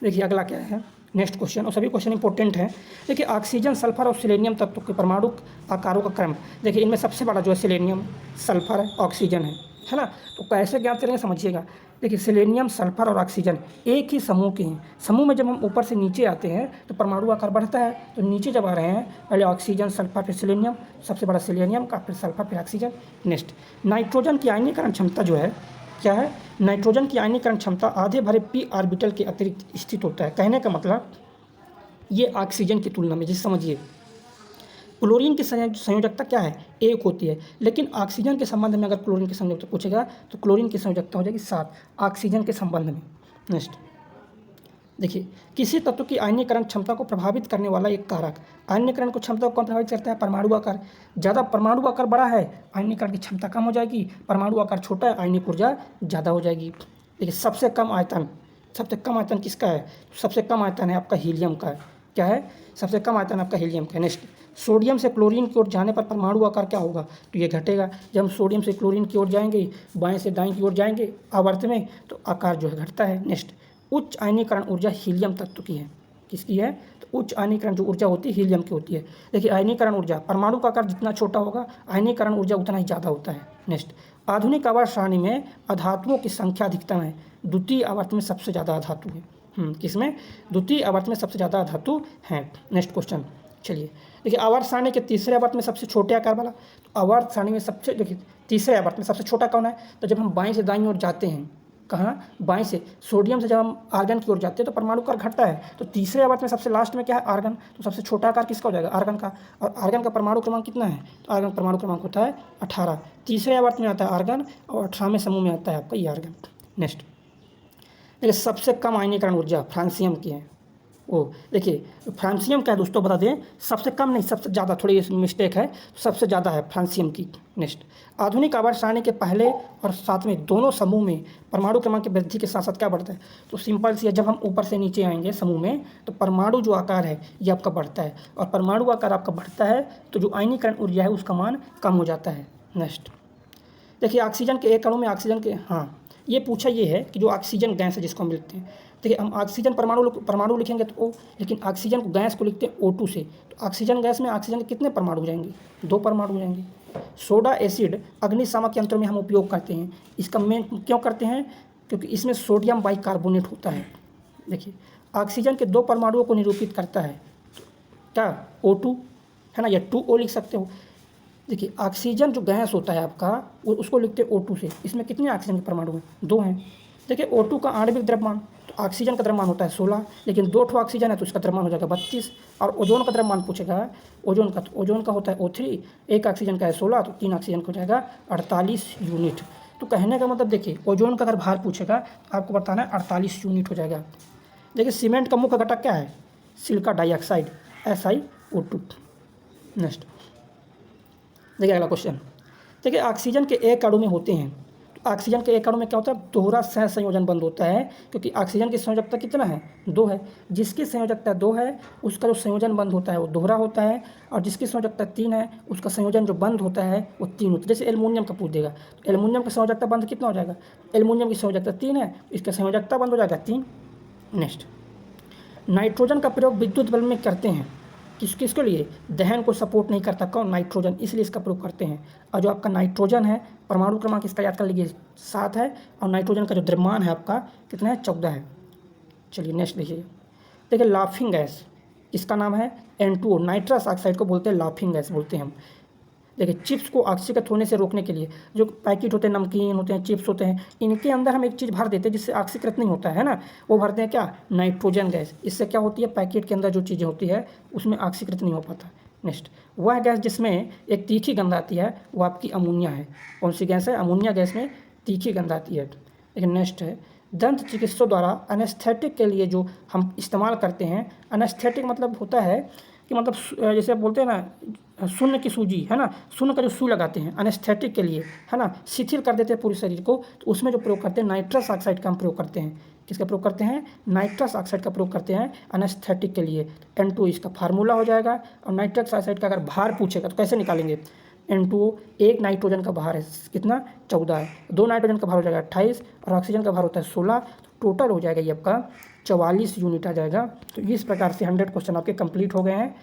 देखिए अगला क्या है, नेक्स्ट क्वेश्चन, और सभी क्वेश्चन इंपॉर्टेंट हैं। देखिए ऑक्सीजन, सल्फर और सिलेनियम तत्वों के परमाणु आकारों का क्रम। देखिए इनमें सबसे बड़ा जो है सिलेनियम, सल्फर है, ऑक्सीजन है ना। तो कैसे ज्ञात करेंगे समझिएगा। देखिए सिलेनियम, सल्फर और ऑक्सीजन एक ही समूह के हैं। समूह में जब हम ऊपर से नीचे आते हैं तो परमाणु आकार बढ़ता है, तो नीचे जब आ रहे हैं पहले ऑक्सीजन, सल्फर, फिर सिलेनियम, सबसे बड़ा सिलेनियम का, फिर सल्फर, फिर ऑक्सीजन। नेक्स्ट नाइट्रोजन की आयनीकरण क्षमता जो है क्या है, नाइट्रोजन की आयनीकरण क्षमता आधे भरे पी ऑर्बिटल के अतिरिक्त स्थित होता है। कहने का मतलब ये ऑक्सीजन की तुलना में, जैसे समझिए क्लोरीन की संयोजकता क्या है, 1 होती है, लेकिन ऑक्सीजन के संबंध में अगर क्लोरीन की संयोजकता पूछेगा तो क्लोरीन की संयोजकता हो जाएगी 7 ऑक्सीजन के संबंध में। नेक्स्ट देखिए, किसी तत्व की आयनीकरण क्षमता को प्रभावित करने वाला एक कारक, आयनीकरण को क्षमता को कौन प्रभावित करता है, परमाणु आकार। ज़्यादा परमाणु आकार बड़ा है, आयनीकरण की क्षमता कम हो जाएगी, परमाणु आकार छोटा है, आयनिक ऊर्जा ज़्यादा हो जाएगी। देखिए सबसे कम आयतन किसका है, सबसे कम आयतन है आपका हीलियम का है। क्या है, सबसे कम आयतन आपका हीलियम का है। नेक्स्ट सोडियम से क्लोरीन की ओर जाने पर परमाणु आकार क्या होगा, तो ये घटेगा। जब हम सोडियम से क्लोरीन की ओर जाएंगे, बाएं से दाएं की ओर जाएंगे आवर्त में, तो आकार जो है घटता है। नेक्स्ट उच्च आयनीकरण ऊर्जा हीलियम तत्व की है, किसकी है, तो उच्च आयनीकरण जो ऊर्जा होती है हीलियम की होती है। देखिए आयनीकरण ऊर्जा, परमाणु का आकार जितना छोटा होगा आयनीकरण ऊर्जा उतना ही ज़्यादा होता है। नेक्स्ट आधुनिक आवर्त सारणी में अधातुओं की संख्या अधिकतम है, द्वितीय आवर्त में सबसे ज़्यादा अधातु है। किसमें, द्वितीय आवर्त में सबसे ज़्यादा धातु हैं। नेक्स्ट क्वेश्चन, चलिए देखिए आवर्त सारणी के तीसरे आवर्त में सबसे छोटे आकार वाला, तो आवर्त सारणी में सबसे, देखिए तीसरे आवर्त में सबसे छोटा कौन है, तो जब हम बाएं से दाईं ओर जाते हैं, कहाँ, बाएं से, सोडियम से जब हम आर्गन की ओर जाते हैं तो परमाणु आकार घटता है, तो तीसरे आवर्त में सबसे लास्ट में क्या है, आर्गन, तो सबसे छोटा आकार किसका हो जाएगा, आर्गन का। और आर्गन का परमाणु क्रमांक कितना है, तो आर्गन परमाणु क्रमांक होता है 18, तीसरे आवर्त में आता है आर्गन, और 18वें समूह में आता है आपका ये आर्गन। नेक्स्ट देखिए सबसे कम आयनीकरण ऊर्जा फ्रांसियम की है। ओ देखिए फ्रांसियम क्या है दोस्तों, बता दें, सबसे कम नहीं सबसे ज़्यादा, थोड़ी मिस्टेक है, सबसे ज़्यादा है फ्रांसियम की। नेक्स्ट आधुनिक आवर्त सारणी के पहले और सातवें दोनों समूह में परमाणु क्रमांक की वृद्धि के साथ साथ क्या बढ़ता है, तो सिंपल सी है, जब हम ऊपर से नीचे आएंगे समूह में तो परमाणु जो आकार है ये आपका बढ़ता है, और परमाणु आकार आपका बढ़ता है तो जो आयनीकरण ऊर्जा है उसका मान कम हो जाता है। नेक्स्ट देखिए ऑक्सीजन के एक अणु में ऑक्सीजन के, हाँ ये पूछा ये है कि जो ऑक्सीजन गैस है जिसको हम लिखते हैं, देखिए हम ऑक्सीजन परमाणु लिखेंगे तो ओ, लेकिन ऑक्सीजन को गैस को लिखते हैं O2 से, तो ऑक्सीजन गैस में ऑक्सीजन के कितने परमाणु हो जाएंगे, 2 परमाणु हो जाएंगे। सोडा एसिड अग्निशामक यंत्रों में हम उपयोग करते हैं, इसका मेन क्यों करते हैं, क्योंकि इसमें सोडियम बाइकार्बोनेट होता है। देखिए ऑक्सीजन के 2 परमाणुओं को निरूपित करता है, क्या, O2 है ना, या 2O लिख सकते हो। देखिए ऑक्सीजन जो गैस होता है आपका वो उसको लिखते हैं O2 से, इसमें कितने ऑक्सीजन के परमाणु हैं, 2 हैं। देखिए O2 का आणविक द्रव्यमान, तो ऑक्सीजन का द्रव्यमान होता है 16, लेकिन 2 ठो ऑक्सीजन है तो उसका द्रव्यमान हो जाएगा 32। और ओजोन का द्रव्यमान पूछेगा, ओजोन का, तो ओजोन का होता है O3, एक ऑक्सीजन का है 16, तो 3 ऑक्सीजन का हो जाएगा 48 यूनिट। तो कहने का मतलब देखिए ओजोन का अगर भार पूछेगा तो आपको बताना है 48 यूनिट हो जाएगा। देखिए सीमेंट का मुख्य घटक क्या है, सिलिका डाइऑक्साइड SiO2। नेक्स्ट देखिए अगला क्वेश्चन, देखिए ऑक्सीजन के एक अणु में होते हैं, तो ऑक्सीजन के एक अणु में क्या होता है, दोहरा सहसंयोजन बंध होता है, क्योंकि ऑक्सीजन की संयोजकता कितना है, 2 है। जिसकी संयोजकता 2 है उसका जो संयोजन बंध होता है वो दोहरा होता है, और जिसकी संयोजकता 3 है उसका संयोजन जो बंध होता है वो 3 होता है। जैसे एल्युमिनियम का पूछ देगा, तो एल्युमिनियम का संयोजकता बंध कितना हो जाएगा, एल्युमिनियम की संयोजकता 3 है, इसका संयोजकता बंध हो जाएगा 3। नेक्स्ट, नाइट्रोजन का प्रयोग विद्युत बल्ब में करते हैं, किसके लिए, दहन को सपोर्ट नहीं करता, कौन, नाइट्रोजन, इसलिए इसका प्रयोग करते हैं। और जो आपका नाइट्रोजन है, परमाणु क्रमांक इसका याद कर लीजिए 7 है, और नाइट्रोजन का जो द्रव्यमान है आपका कितना है, 14 है। चलिए नेक्स्ट देखिए लाफिंग गैस, इसका नाम है N2O, नाइट्रस ऑक्साइड को बोलते हैं लाफिंग गैस बोलते हैं हम। देखिए चिप्स को ऑक्सीकृत होने से रोकने के लिए, जो पैकेट होते हैं, नमकीन होते हैं, चिप्स होते हैं, इनके अंदर हम एक चीज़ भर देते हैं जिससे ऑक्सीकृत नहीं होता है ना, वो भरते हैं क्या, नाइट्रोजन गैस। इससे क्या होती है, पैकेट के अंदर जो चीज़ें होती है उसमें ऑक्सीकृत नहीं हो पाता। नेक्स्ट, वह गैस जिसमें एक तीखी गंध आती है वो आपकी अमोनिया है। कौन सी गैस है, अमोनिया गैस में तीखी गंध आती है। लेकिन नेक्स्ट है, दंत चिकित्सकों द्वारा एनेस्थेटिक के लिए जो हम इस्तेमाल करते हैं, एनेस्थेटिक मतलब होता है कि मतलब जैसे आप बोलते हैं ना शून्य की सूजी है ना, शून्य का जो सुई लगाते हैं एनेस्थेटिक के लिए है ना, शिथिल कर देते हैं पूरे शरीर को, तो उसमें जो प्रयोग करते हैं नाइट्रस ऑक्साइड का हम प्रयोग करते हैं। किसका प्रयोग करते हैं, नाइट्रस ऑक्साइड का प्रयोग करते हैं एनेस्थेटिक के लिए। N2 इसका फार्मूला हो जाएगा। और नाइट्रस ऑक्साइड का अगर भार पूछेगा तो कैसे निकालेंगे, N2O एक नाइट्रोजन का भार है कितना, 14 है, 2 नाइट्रोजन का भार हो जाएगा 28, और ऑक्सीजन का भार होता है 16, तो टोटल हो जाएगा ये आपका 44 यूनिट आ जाएगा। तो इस प्रकार से 100 क्वेश्चन आपके कंप्लीट हो गए हैं।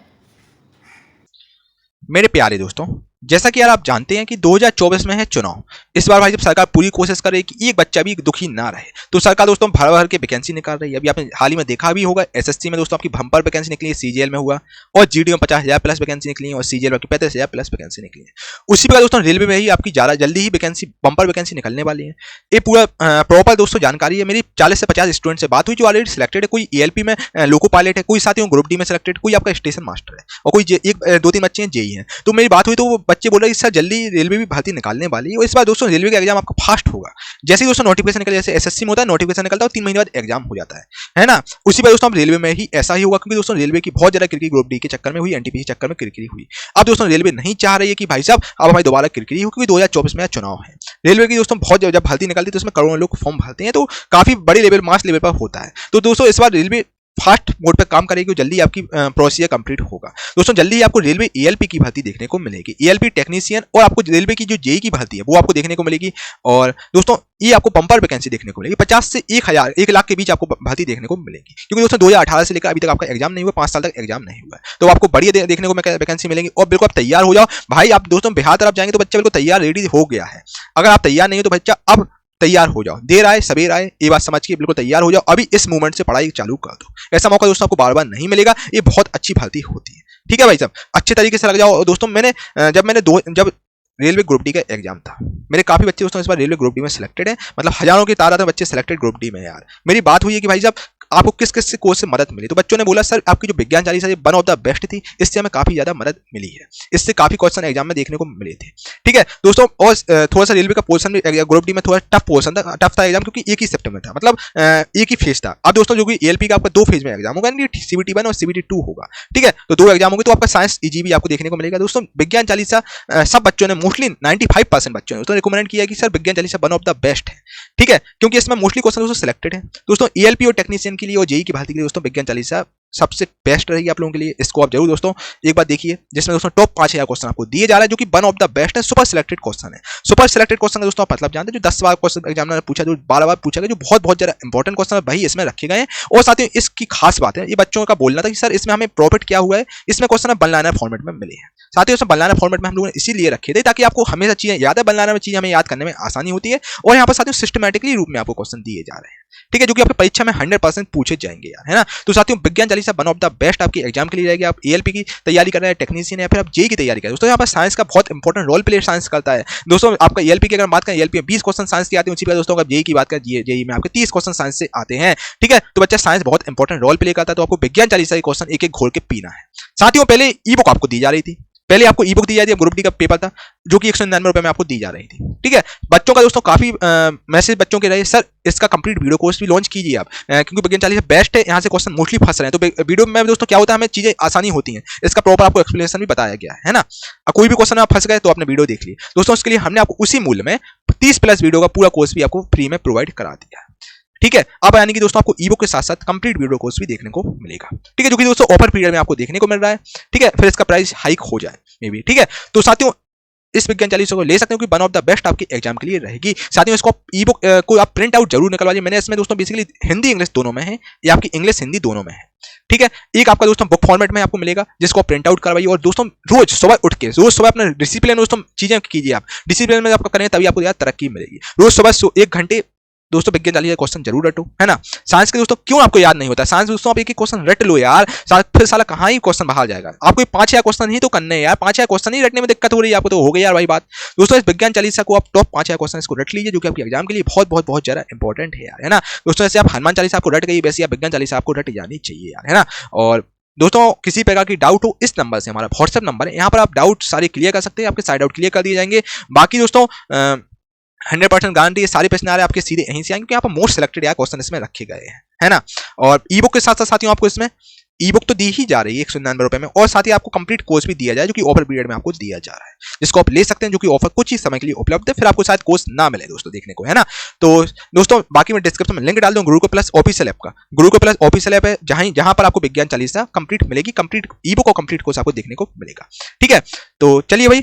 मेरे प्यारे दोस्तों, जैसा कि यार आप जानते हैं कि 2024 में है चुनाव। इस बार भाई जब सरकार पूरी कोशिश करे कि एक बच्चा भी दुखी ना रहे, तो सरकार दोस्तों भर भर के वैकेंसी निकाल रही है। अभी आपने हाल ही में देखा भी होगा, एसएससी में दोस्तों आपकी बम्पर वैकेंसी निकली है, सीजीएल में हुआ, और जीडी में 50,000 प्लस वैकेंसी निकली है, और सीजीएल में 35,000 प्लस वैकेंसी निकली है। उसी प्रकार दोस्तों रेलवे में ही आपकी ज़्यादा जल्दी ही वैकेंसी बम्पर वैकेंसी निकलने वाली है। ये पूरा प्रॉपर दोस्तों जानकारी है। मेरी 40 से 50 स्टूडेंट से बात हुई जो ऑलरेडी सिलेक्टेड है। कोई ELP में लोको पायलट है, कोई साथियों ग्रुप डी में सिलेक्टेड, कोई आपका स्टेशन मास्टर है, और कोई एक 2-3 बच्चे हैं जेई हैं। तो मेरी बात हुई तो वो बच्चे बोल रहे हैं सर जल्दी रेलवे भी भर्ती निकालने वाली है, और इस बार दोस्तों रेलवे का एग्जाम आपका फास्ट होगा। जैसे ही दोस्तों नोटिफिकेशन निकले, जैसे एसएससी में होता है नोटिफिकेशन निकलता है 3 महीने बाद एग्जाम हो जाता है ना, उसी बार दोस्तों रेलवे में ही ऐसा ही होगा, क्योंकि दोस्तों रेलवे की बहुत ज्यादा किरकिरी ग्रुप डी के चक्कर में हुई, एनटीपीसी के चक्कर में किरकिरी हुई। अब दोस्तों रेलवे नहीं चाह रही है कि भाई साहब अब हमारी दोबारा किरकिरी हो, क्योंकि 2024 में चुनाव है। रेलवे की दोस्तों बहुत जब भर्ती निकलती है तो उसमें करोड़ों लोग फॉर्म भरते हैं, तो काफी बड़ी लेवल मास लेवल पर होता है। तो दोस्तों इस बार रेलवे फास्ट मोड पे काम करेगी, जल्दी आपकी प्रोसीजर कंप्लीट होगा। दोस्तों जल्दी ही आपको रेलवे ELP की भर्ती देखने को मिलेगी, ELP टेक्नीशियन, और आपको रेलवे की जो जेई की भर्ती है वो आपको देखने को मिलेगी। और दोस्तों ये आपको बम्पर वैकेंसी देखने को मिलेगी, 50 से 1 लाख के बीच आपको भर्ती देखने को मिलेगी, क्योंकि दोस्तों 2018 से लेकर अभी तक आपका एग्जाम नहीं हुआ, 5 साल तक एग्जाम नहीं हुआ है, तो आपको बढ़िया देखने को वैकेंसी मिलेंगी। और बिल्कुल आप तैयार हो जाओ भाई। आप दोस्तों बिहार तरफ जाएंगे तो बच्चा बिल्कुल तैयार रेडी हो गया है। अगर आप तैयार नहीं हो तो बच्चा अब तैयार हो जाओ, देर आए सवेर आए, ये बात समझ के बिल्कुल तैयार हो जाओ। अभी इस मूवमेंट से पढ़ाई चालू कर दो, ऐसा मौका दोस्तों आपको बार बार नहीं मिलेगा। ये बहुत अच्छी भर्ती होती है, ठीक है भाई साहब, अच्छे तरीके से लग जाओ। दोस्तों जब रेलवे ग्रुप डी का एग्जाम था, मेरे काफी बच्चे दोस्तों इस बार रेलवे ग्रुप डी में सिलेक्टेड है, मतलब हजारों की तादाद में बच्चे सिलेक्टेड ग्रुप डी में यार। मेरी बात हुई है कि भाई साहब आपको किस किस कोर्स से मदद मिली, तो बच्चों ने बोला सर आपकी जो विज्ञान Chalisa one of the best थी, इससे हमें काफी ज्यादा मदद मिली है, इससे काफी क्वेश्चन एग्जाम में देखने को मिले थे, ठीक है दोस्तों। और थोड़ा सा रेलवे का पोर्शन भी ग्रुप डी में थोड़ा टफ था एग्जाम, क्योंकि एक ही सेप्टेम्बर था, मतलब एक ही फेज था। अब दोस्तों जो कि ELP का आपका 2 फेज में एग्जाम होगा, CBT 1 और CBT 2 होगा, ठीक है, तो 2 एग्जाम होंगे। तो आपका साइंस EGB आपको देखने को मिलेगा। दोस्तों विज्ञान चालीसा सब बच्चों ने मोस्टली 95% बच्चों ने दोस्तों रिकमेंड किया कि सर विज्ञान Chalisa one of the best है, ठीक है, क्योंकि इसमें मोस्टली क्वेश्चन दोस्तों सिलेक्टेड है। दोस्तों ELP और टेक्नीशियन के लिए और जेई की भर्ती के लिए दोस्तों विज्ञान चालीसा सबसे बेस्ट रहेगी आप लोगों के लिए। इसको आप जरूर दोस्तों एक बार देखिए, जिसमें दोस्तों टॉप 5000 क्वेश्चन आपको दिए जा रहा है, जो कि वन ऑफ द बेस्ट है, सुपर सिलेक्टेड क्वेश्चन है। सुपर सिलेक्टेड क्वेश्चन का दोस्तों आप मतलब जानते हैं, जो 10 बार क्वेश्चन एग्जामिनर ने पूछा, जो 12 बार पूछा गया, जो बहुत ज्यादा इंपॉर्टेंट क्वेश्चन है भाई इसमें रखे गए हैं। और साथ ही इसकी खास बात है, ये बच्चों का बोलना था कि सर इसमें हमें प्रॉफिट क्या हुआ है, इसमें क्वेश्चन वन लाइनर फॉर्मेट में मिले हैं। साथ ही उसमें वन लाइनर फॉर्मेट में हम लोगों ने इसीलिए रखे थे ताकि आपको हमेशा चीजें याद है, वन लाइनर में चीजें हमें याद करने में आसानी होती है। और यहाँ पर साथियों सिस्टमैटिकली रूप में आपको क्वेश्चन दिए जा रहे हैं, ठीक है, जो कि आपकी परीक्षा में 100% पूछे जाएंगे यार, है ना। तो साथियों विज्ञान Chalisa one of the best आपकी एग्जाम के लिए रहेगी। आप ELP की तैयारी कर रहे हैं, टेक्नीशियन, या फिर आप जेई की तैयारी कर रहे हैं, दोस्तों यहाँ पर साइंस का बहुत इंपॉर्टेंट रोल प्ले साइंस करता है। दोस्तों आपका ELP की अगर बात करें, ELP में 20 क्वेश्चन साइंस के आते हैं, उसी पर दोस्तों अगर जेई की बात करें, जेई में आपके 30 क्वेश्चन साइंस से आते हैं, ठीक है। तो बच्चा साइंस बहुत इंपॉर्टेंट रोल प्ले करता है, तो आपको विज्ञान चालीसा के क्वेश्चन एक एक घोल के पीना है। साथियों पहले ई बुक आपको दी जा रही थी, पहले आपको ई बुक दी जाती है, ग्रुप डी का पेपर था जो कि 199 रुपए में आपको दी जा रही थी। ठीक है, बच्चों का दोस्तों काफी मैसेज बच्चों के रहे, सर इसका कंप्लीट वीडियो कोर्स भी लॉन्च कीजिए आप, क्योंकि विज्ञान चालीसा बेस्ट है, यहाँ से क्वेश्चन मोस्टली फंस रहे हैं। तो वीडियो में दोस्तों क्या होता है, हमें चीजें आसानी होती हैं, इसका प्रॉपर आपको एक्सप्लेनेशन भी बताया गया है ना। कोई भी क्वेश्चन आप फंस गए तो आपने वीडियो देख ली दोस्तों, उसके लिए हमने आपको उसी मूल्य में 30+ वीडियो का पूरा कोर्स भी आपको फ्री में प्रोवाइड करा दिया है। ठीक है, अब यानी कि दोस्तों आपको ई बुक के साथ साथ कंप्लीट वीडियो कोर्स भी देखने को मिलेगा। ठीक है, जो कि दोस्तों ऑफर पीरियड में आपको देखने को मिल रहा है। ठीक है, फिर इसका प्राइस हाइक हो जाए मे बी। ठीक है, तो साथियों इस विज्ञान चालीसा को ले सकते हो कि वन ऑफ द बेस्ट आपकी एग्जाम के लिए रहेगी। साथियों इसको ई बुक को आप प्रिंट आउट जरूर निकलवाइए। मैंने इसमें दोस्तों बेसिकली हिंदी इंग्लिश दोनों में है, ये आपकी इंग्लिश हिंदी दोनों में है। ठीक है, एक आपका दोस्तों बुक फॉर्मेट में आपको मिलेगा जिसको आप प्रिंट आउट करवाइए, और दोस्तों रोज सुबह उठ के रोज सुबह अपना डिसिप्लिन दोस्तों चीजें कीजिए, आप डिसिप्लिन में आपका करें तभी आपको यार तरक्की मिलेगी। रोज सुबह 1 घंटे दोस्तों विज्ञान चालीसा क्वेश्चन जरूर रटो, है ना। साइंस के दोस्तों क्यों आपको याद नहीं होता, साइंस दोस्तों आप एक ही क्वेश्चन रट लो यार, फिर साला कहाँ ही क्वेश्चन बाहर जाएगा। आपको 5 क्वेश्चन ही तो करने हैं यार, 5 क्वेश्चन ही रटने में दिक्कत हो रही है आपको, तो हो गई यार भाई बात। दोस्तों इस विज्ञान चालीसा को आप टॉप 5 क्वेश्चन इसको रट लीजिए, जो कि आपके एग्जाम के लिए बहुत ज्यादा इंपॉर्टेंट है यार, है ना। दोस्तों ऐसे आप हनुमान चालीसा आपको रट गई, वैसे आप विज्ञान चालीसा आपको रट जानी चाहिए यार, है ना। और दोस्तों किसी प्रकार की डाउट हो, इस नंबर से, हमारा व्हाट्सएप नंबर है, यहाँ पर आप डाउट सारे क्लियर कर सकते हैं, आपके सारे डाउट क्लियर कर दिए जाएंगे। बाकी दोस्तों 100% गारंटी है, सारे प्रश्न आ रहे हैं आपके सीधे यहीं से आएंगे, क्योंकि यहाँ पर मोस्ट सिलेक्टेड यार क्वेश्चन इसमें रखे गए हैं, है ना। और ई बुक के साथ साथ साथियों आपको इसमें ई बुक तो दी ही जा रही है 199 रुपए में, और साथ ही आपको कंप्लीट कोर्स भी दिया जाए जो कि ऑफर पीरियड में आपको दिया जा रहा है, जिसको आप ले सकते हैं, जो कि ऑफर कुछ ही समय के लिए उपलब्ध है, फिर आपको शायद कोर्स ना मिले दोस्तों देखने को, है ना। तो दोस्तों बाकी मैं डिस्क्रिप्शन में लिंक डाल दूं गुरुकुल प्लस ऑफिशियल ऐप का। गुरुकुल प्लस ऑफिशियल ऐप है जहां पर आपको विज्ञान चालीसा कंप्लीट मिलेगी, कंप्लीट ई बुक और कंप्लीट कोर्स आपको देखने को मिलेगा। ठीक है, तो चलिए भाई